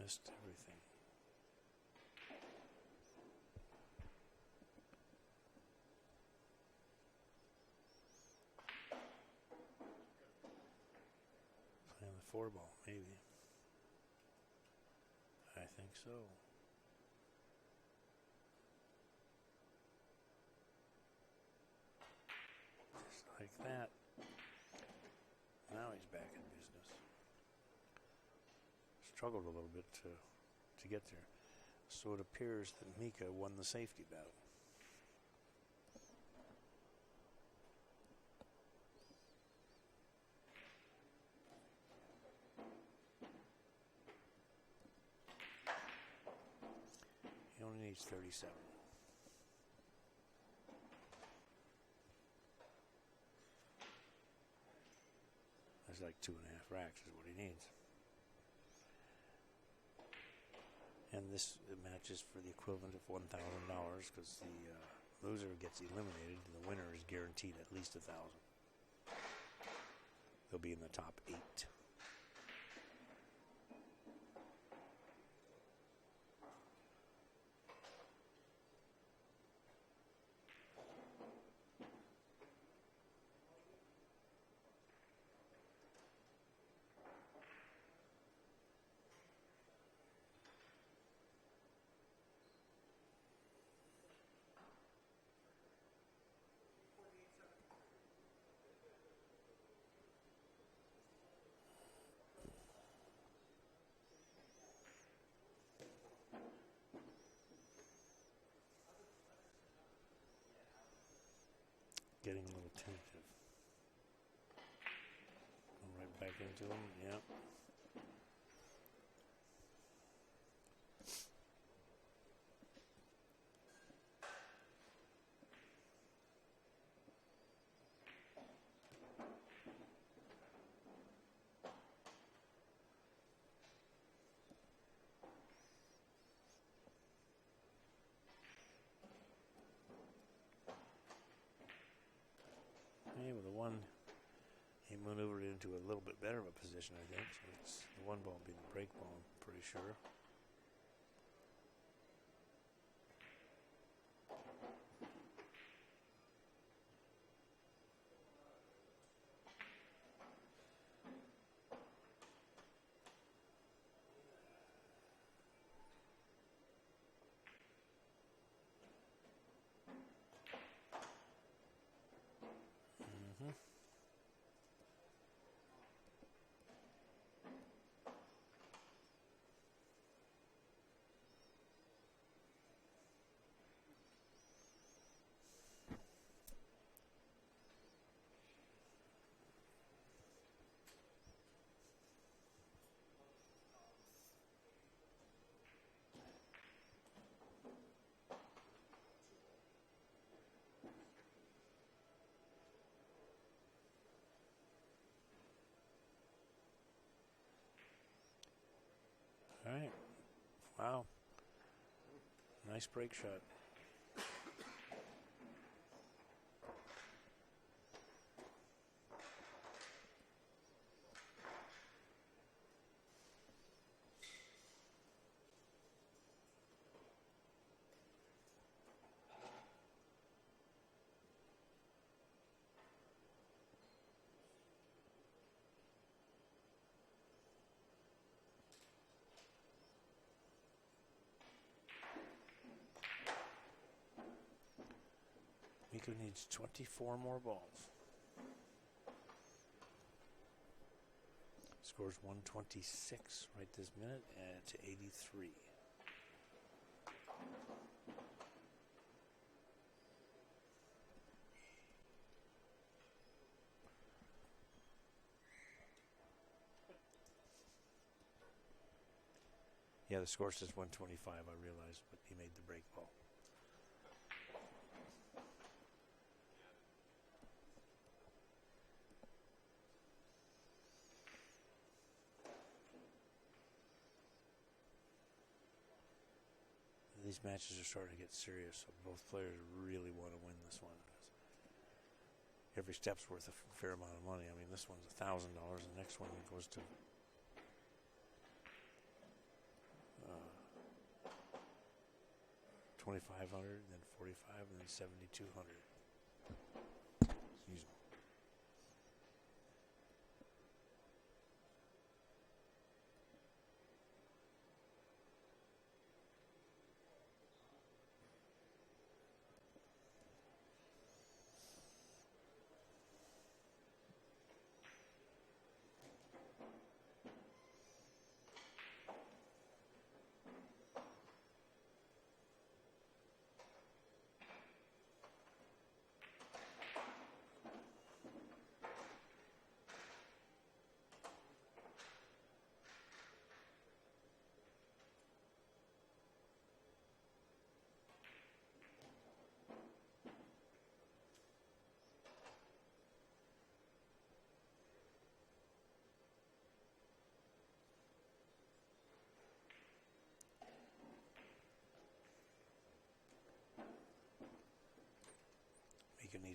Missed everything. Playing the 4 ball, maybe. I think so. Just like that. Now he's back in business. Struggled a little bit to get there. So it appears that Mika won the safety battle. He only needs 37. Looks like 2.5 racks is what he needs. And this matches for the equivalent of $1,000 because the loser gets eliminated and the winner is guaranteed at least $1,000. They'll be in the top 8. Getting a little tentative. Come right back into him. Yep. With the one, he maneuvered into a little bit better of a position, I think. So it's the one ball being the break ball, I'm pretty sure. All right. Wow. Nice break shot. Mika needs 24 more balls. Scores 126 right this minute to 83. Yeah, the score says 125, I realized, but he made the break ball. These matches are starting to get serious, so both players really want to win this one. Every step's worth a fair amount of money. I mean, this one's $1,000. The next one goes to $2,500, then $4,500, and then $7,200. Excuse me.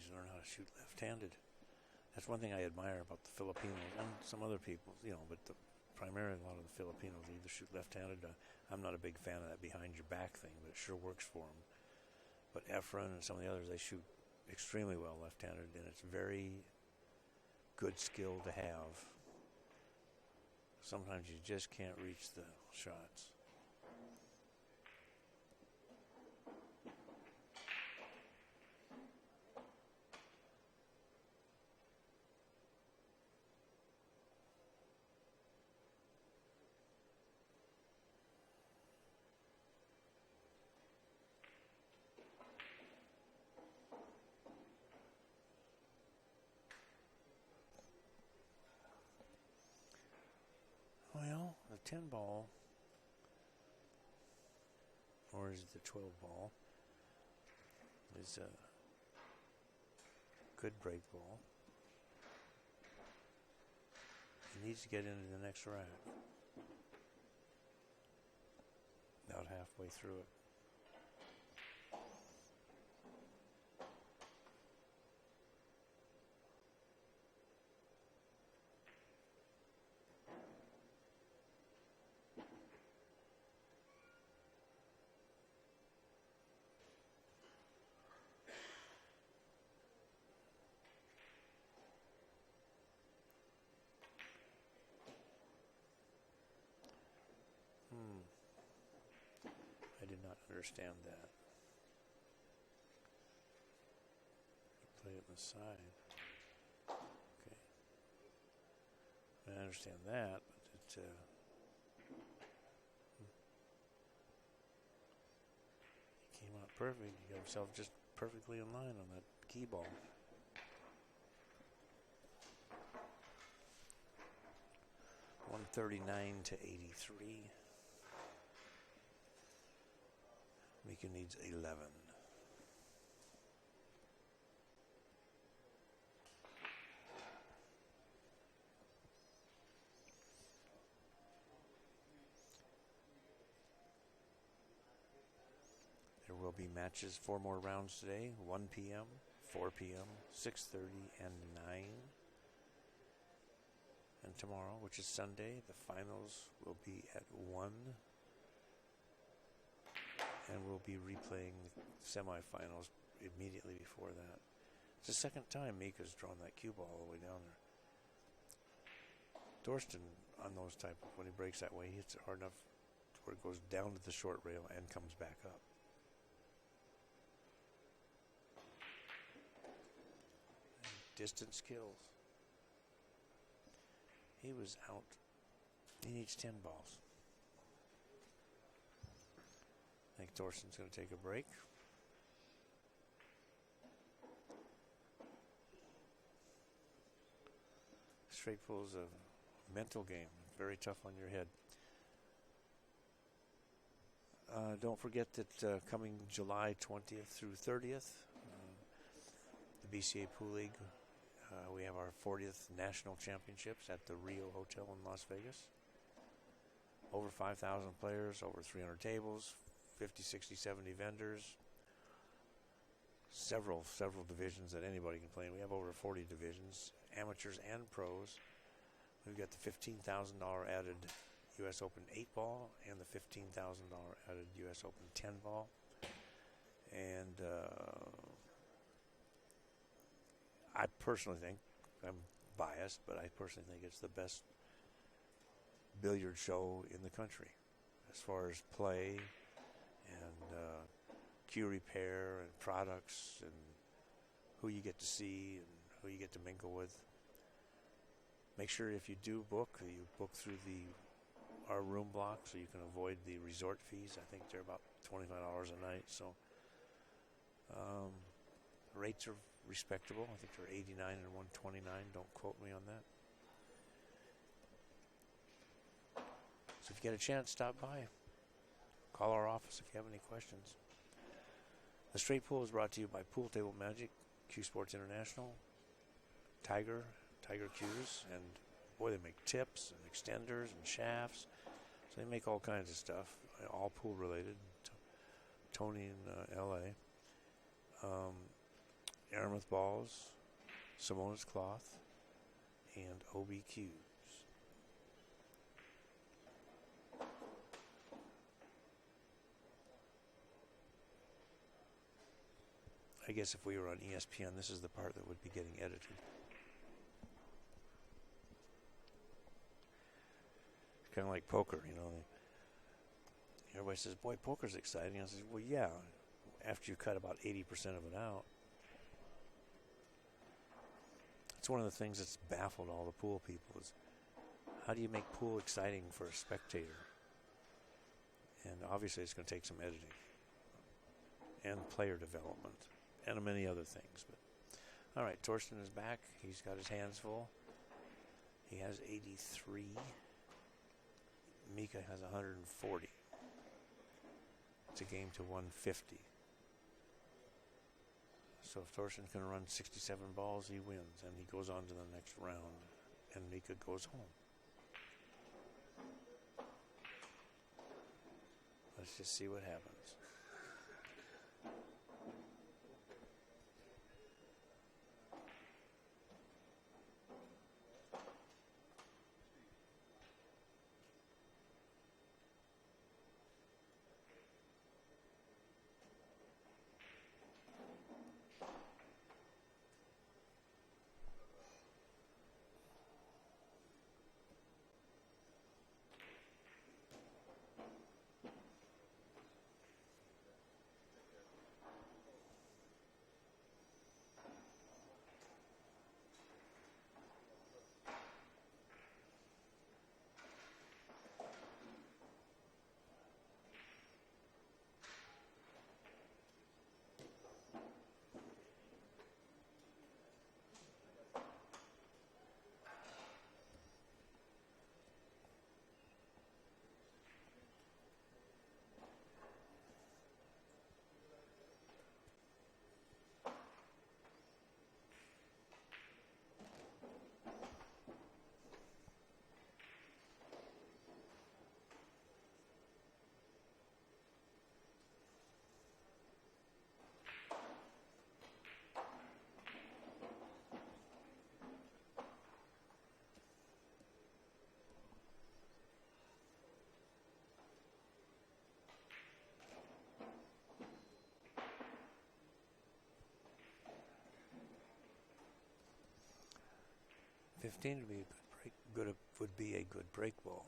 needs to learn how to shoot left-handed. That's one thing I admire about the Filipinos and some other people, but primarily a lot of the Filipinos either shoot left-handed. I'm not a big fan of that behind your back thing, but it sure works for them. But Efren and some of the others, they shoot extremely well left-handed, and it's very good skill to have. Sometimes you just can't reach the shots. Well, the 10 ball, or is it the 12 ball, is a good break ball. He needs to get into the next rack. About halfway through it. I did not understand that. Play it on the side. Okay. I understand that, but it came out perfect. He got himself just perfectly in line on that key ball. $139 to 83. Mika needs 11. There will be matches, 4 more rounds today, 1 p.m., 4 p.m., 6:30, and 9. And tomorrow, which is Sunday, the finals will be at 1. And we'll be replaying the semifinals immediately before that. It's the second time Mika's drawn that cue ball all the way down there. Thorsten, on those type of, when he breaks that way, he hits it hard enough where it goes down to the short rail and comes back up. And distance kills. He was out. He needs 10 balls. I think Thorsten's going to take a break. Straight pull is a mental game. Very tough on your head. Don't forget that coming July 20th through 30th, the BCA Pool League, we have our 40th National Championships at the Rio Hotel in Las Vegas. Over 5,000 players, over 300 tables, 50, 60, 70 vendors, several divisions that anybody can play in. We have over 40 divisions, amateurs and pros. We've got the $15,000 added U.S. Open 8-ball and the $15,000 added U.S. Open 10-ball. And I personally think, I'm biased, but I personally think it's the best billiard show in the country as far as play and cue repair and products and who you get to see and who you get to mingle with. Make sure if you do book, you book through our room block so you can avoid the resort fees. I think they're about $25 a night. So rates are respectable. I think they're $89 and $129. Don't quote me on that. So if you get a chance, stop by. Call our office if you have any questions. The Straight Pool is brought to you by Pool Table Magic, CueSports International, Tiger Cues, and boy, they make tips and extenders and shafts. So they make all kinds of stuff, all pool related. Tony in L.A. Aramith balls, Simonis cloth, and OBQs. I guess if we were on ESPN, this is the part that would be getting edited. Kind of like poker, you know. Everybody says, boy, poker's exciting. I said, well, yeah, after you cut about 80% of it out. It's one of the things that's baffled all the pool people is how do you make pool exciting for a spectator? And obviously it's going to take some editing and player development and many other things. But all right, Thorsten is back. He's got his hands full. He has 83. Mika has 140. It's a game to 150. So if Thorsten can run 67 balls, he wins, and he goes on to the next round, and Mika goes home. Let's just see what happens. $15 would be a good break ball.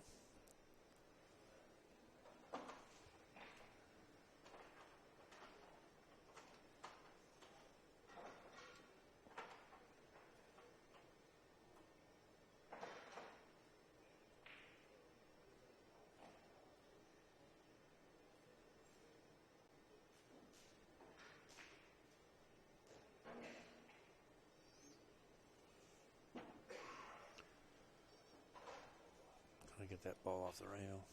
Get that ball off the rail.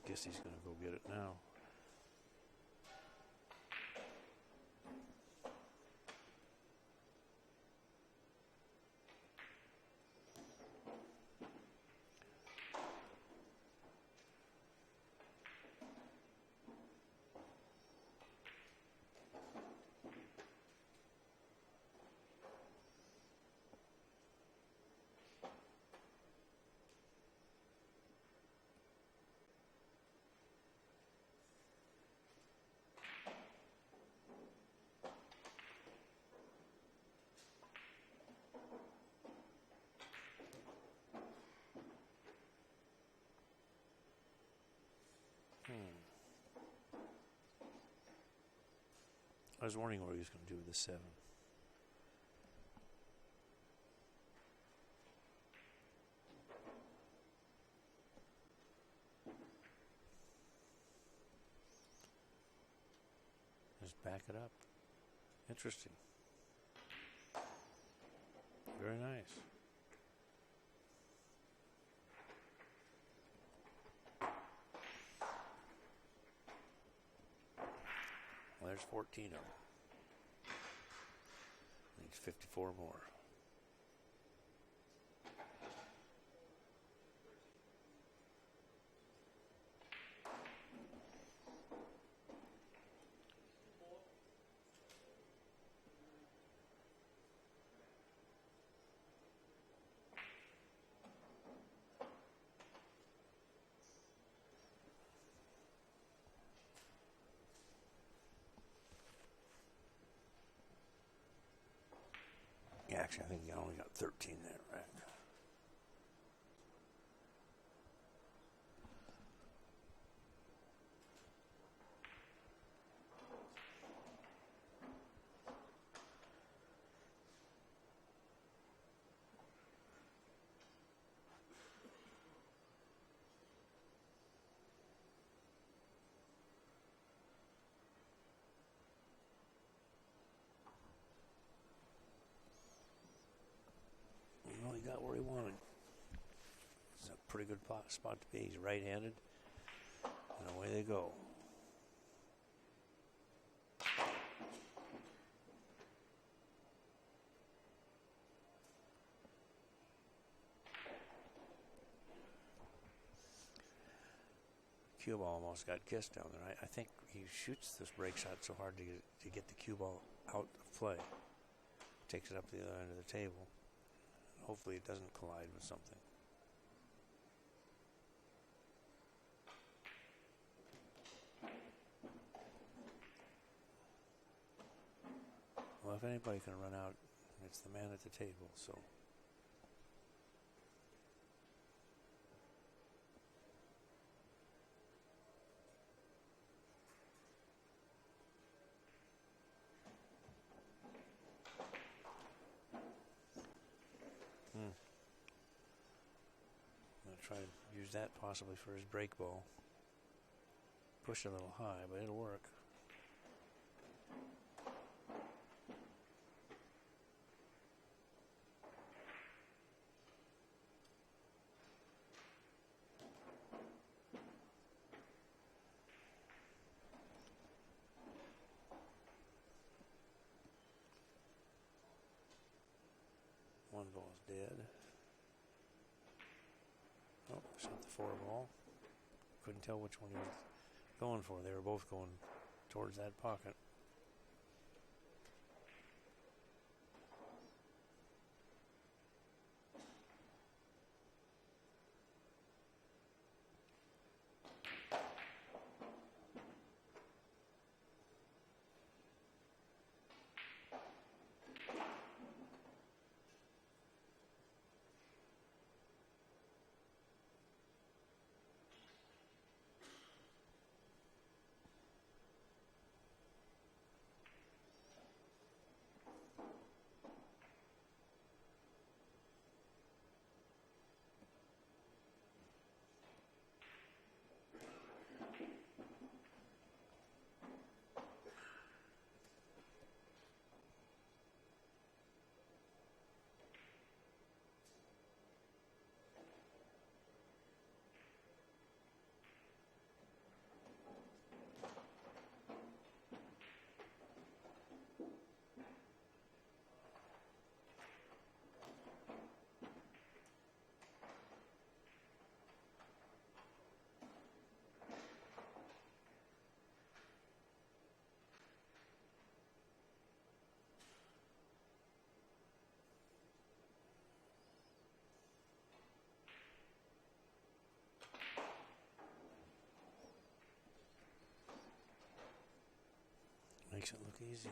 Guess he's going to go get it now. I was wondering what he was going to do with the 7. Just back it up. Interesting. Very nice. Well, there's 14 of them. 54 more. Yeah, actually, I think you only got 13 there, right? Well, he got where he wanted. It's a pretty good spot to be. He's right-handed, and away they go. Cue ball almost got kissed down there. I think he shoots this break shot so hard to get the cue ball out of play. Takes it up the other end of the table. Hopefully it doesn't collide with something. Well, if anybody can run out, it's the man at the table, so. Try to use that possibly for his break ball. Push a little high, but it'll work. One ball's dead. Oh, shot the 4 ball. Couldn't tell which one he was going for. They were both going towards that pocket. Makes it look easy.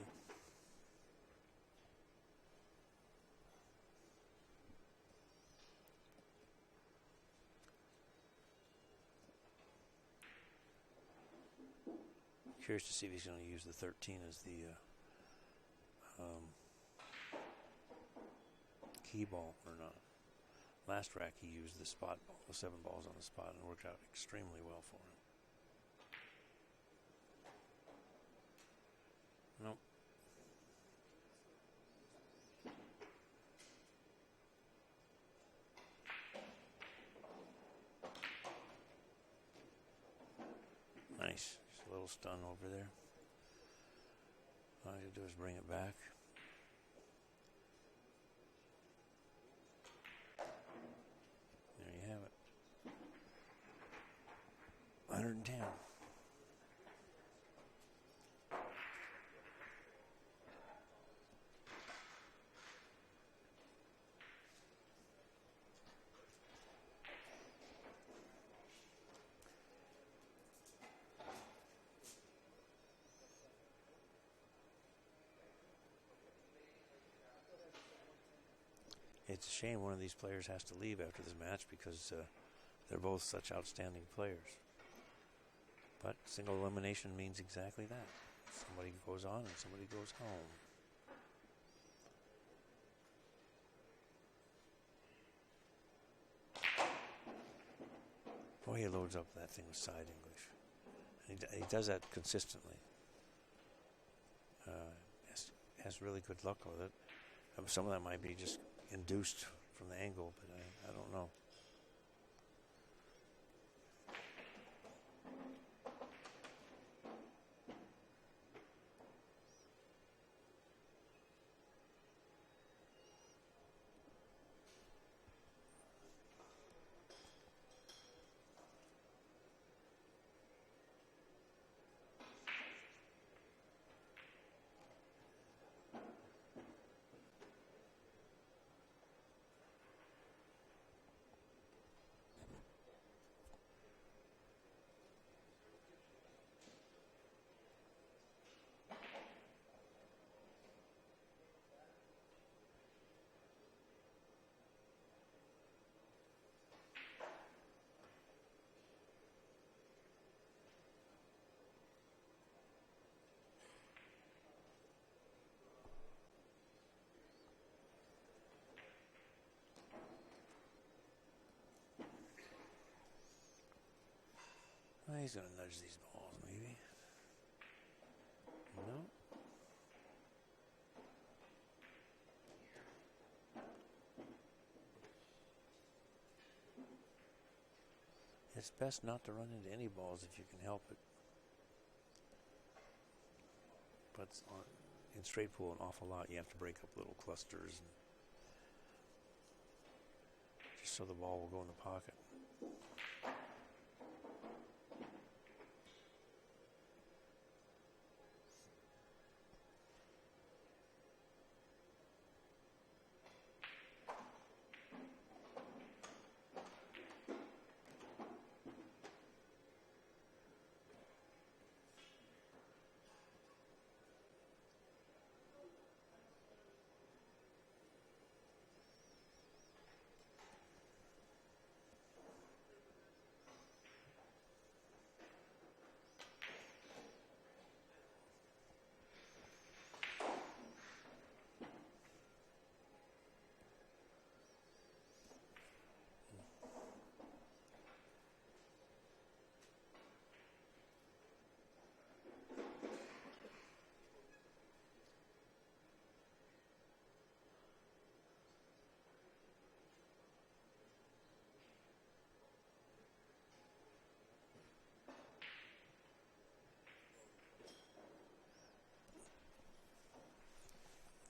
Curious to see if he's going to use the 13 as the key ball or not. Last rack he used the spot ball, the 7 balls on the spot, and it worked out extremely well for him. Nope. Nice. Just a little stun over there. All you do is bring it back. 110. It's a shame one of these players has to leave after this match because they're both such outstanding players. But single elimination means exactly that. Somebody goes on and somebody goes home. Boy, he loads up that thing with side English. And he does that consistently. Has really good luck with it. Some of that might be just induced from the angle, but I don't know. He's going to nudge these balls, maybe. No. It's best not to run into any balls if you can help it. But in straight pool, an awful lot, you have to break up little clusters and just so the ball will go in the pocket.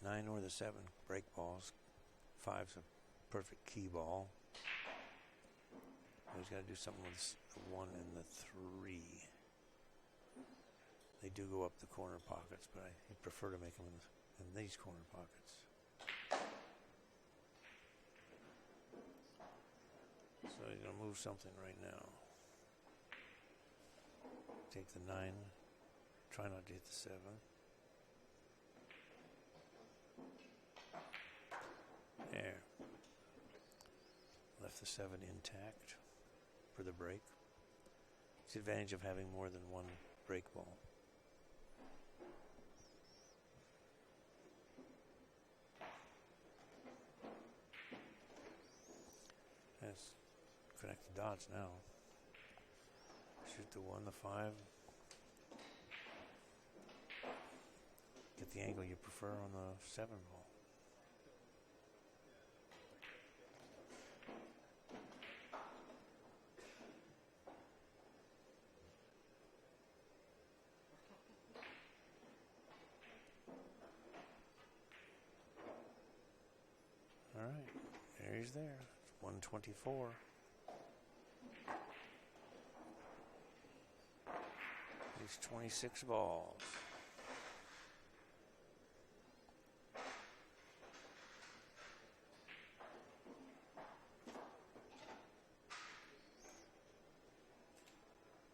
Nine or the 7 break balls. 5's a perfect key ball. He's got to do something with the 1 and the 3. They do go up the corner pockets, but I'd prefer to make them in these corner pockets. So he's going to move something right now. Take the 9. Try not to hit the 7. There. Left the 7 intact for the break. It's the advantage of having more than one break ball. Let's connect the dots now. Shoot the 1, the 5. Get the angle you prefer on the 7 ball. All right, there he's there. It's 124. He's 26 balls.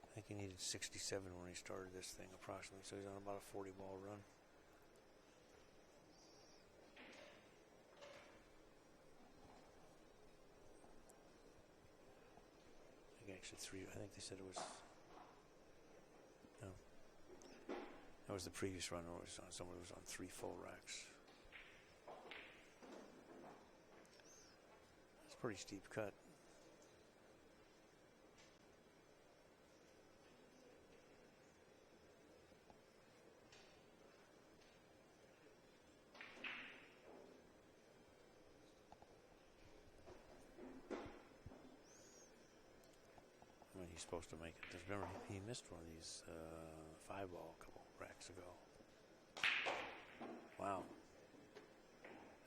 I think he needed 67 when he started this thing approximately, so he's on about a 40-ball run. I think they said it was, no, that was the previous run, or it was on, someone was on 3 full racks. It's a pretty steep cut. He's supposed to make it. Just remember, he missed one of these 5-ball a couple racks ago. Wow.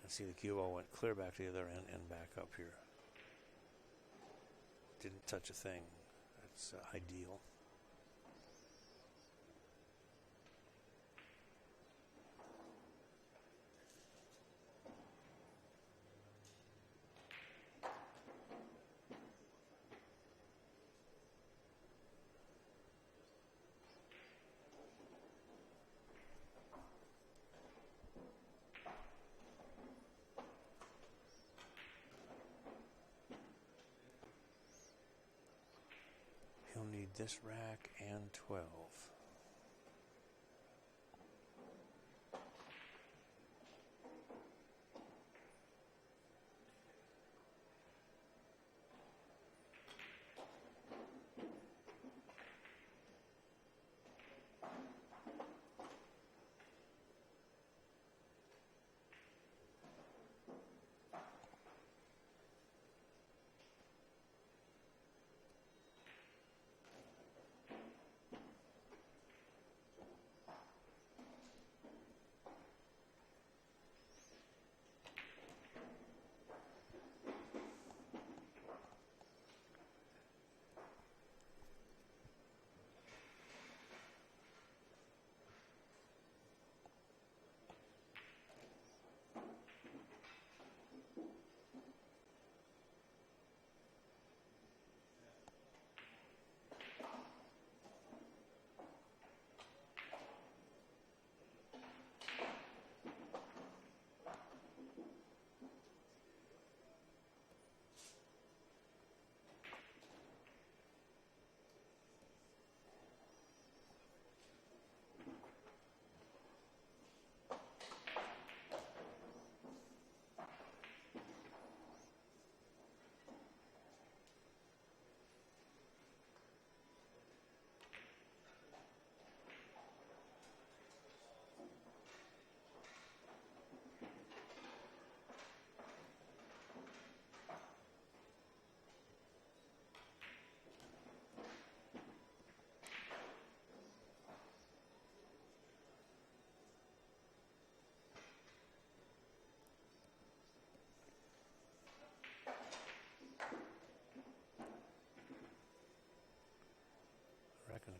And see, the cue ball went clear back to the other end and back up here. Didn't touch a thing. That's ideal. This rack and 12.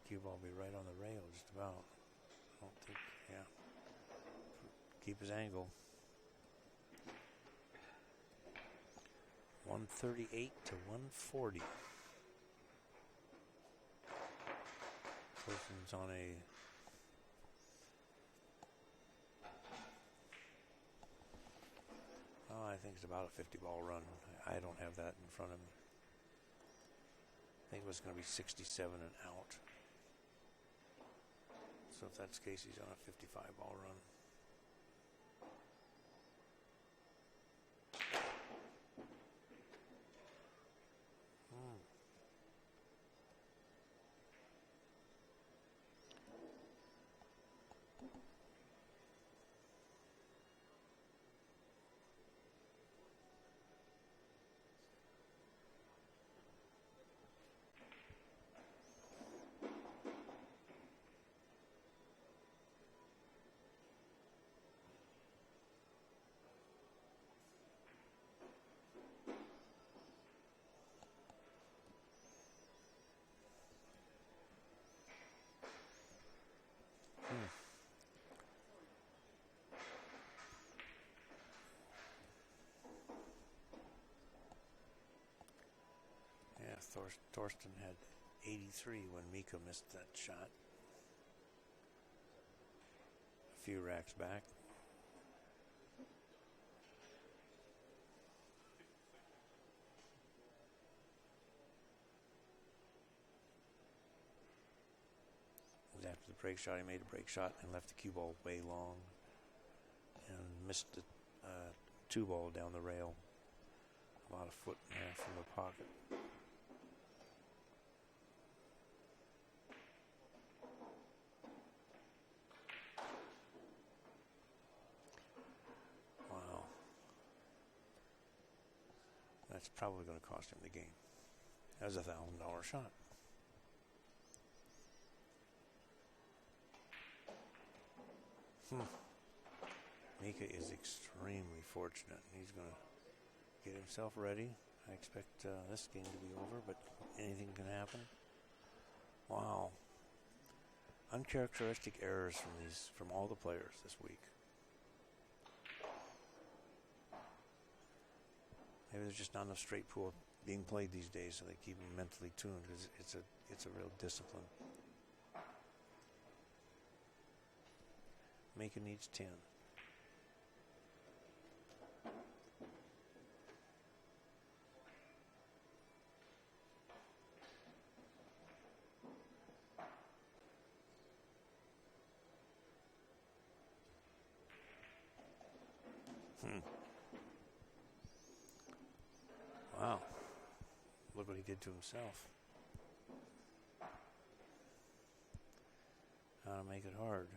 Cue ball will be right on the rail, just about. I don't think, yeah. Keep his angle. 138 to 140. Thorsten's on a I think it's about a 50-ball run. I don't have that in front of me. I think it was going to be 67 and out. So if that's the case, he's on a 55-ball run. Thorsten had 83 when Mika missed that shot. A few racks back. After the break shot, he made a break shot and left the cue ball way long and missed the 2-ball down the rail. About a foot and a half from the pocket. Wow. That's probably going to cost him the game. That was a $1,000 shot. Mika is extremely fortunate. He's going to get himself ready. I expect this game to be over, but anything can happen. Wow. Uncharacteristic errors from all the players this week. Maybe there's just not enough straight pool being played these days, so they keep them mentally tuned, because it's a real discipline. Mika needs 10. Wow. Look what he did to himself. How to make it hard.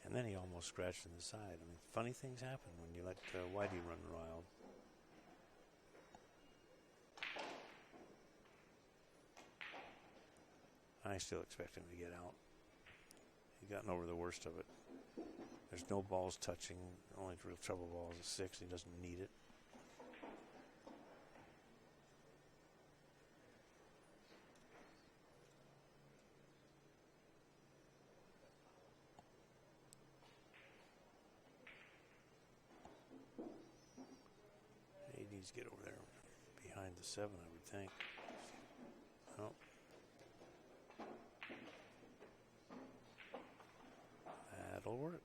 And then he almost scratched in the side. I mean, funny things happen when you let Whitey run wild. I still expect him to get out. He's gotten over the worst of it. There's no balls touching. The only real trouble ball is a 6. He doesn't need it. He needs to get over there behind the 7, I would think. Oh. That'll work.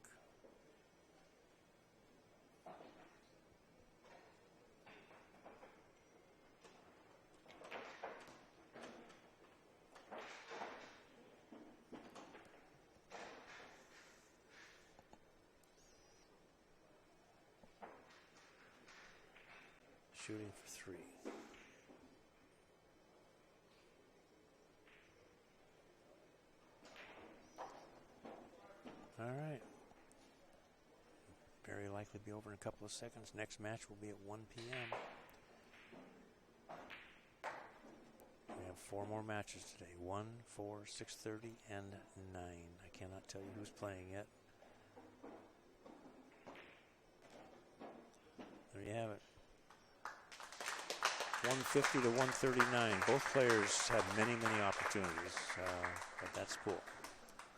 Shooting for 3. All right. Very likely be over in a couple of seconds. Next match will be at 1 p.m. We have 4 more matches today. 1, 4, 6:30, and 9. I cannot tell you who's playing yet. There you have it. 150 to 139. Both players had many, many opportunities, but that's cool.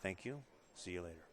Thank you. See you later.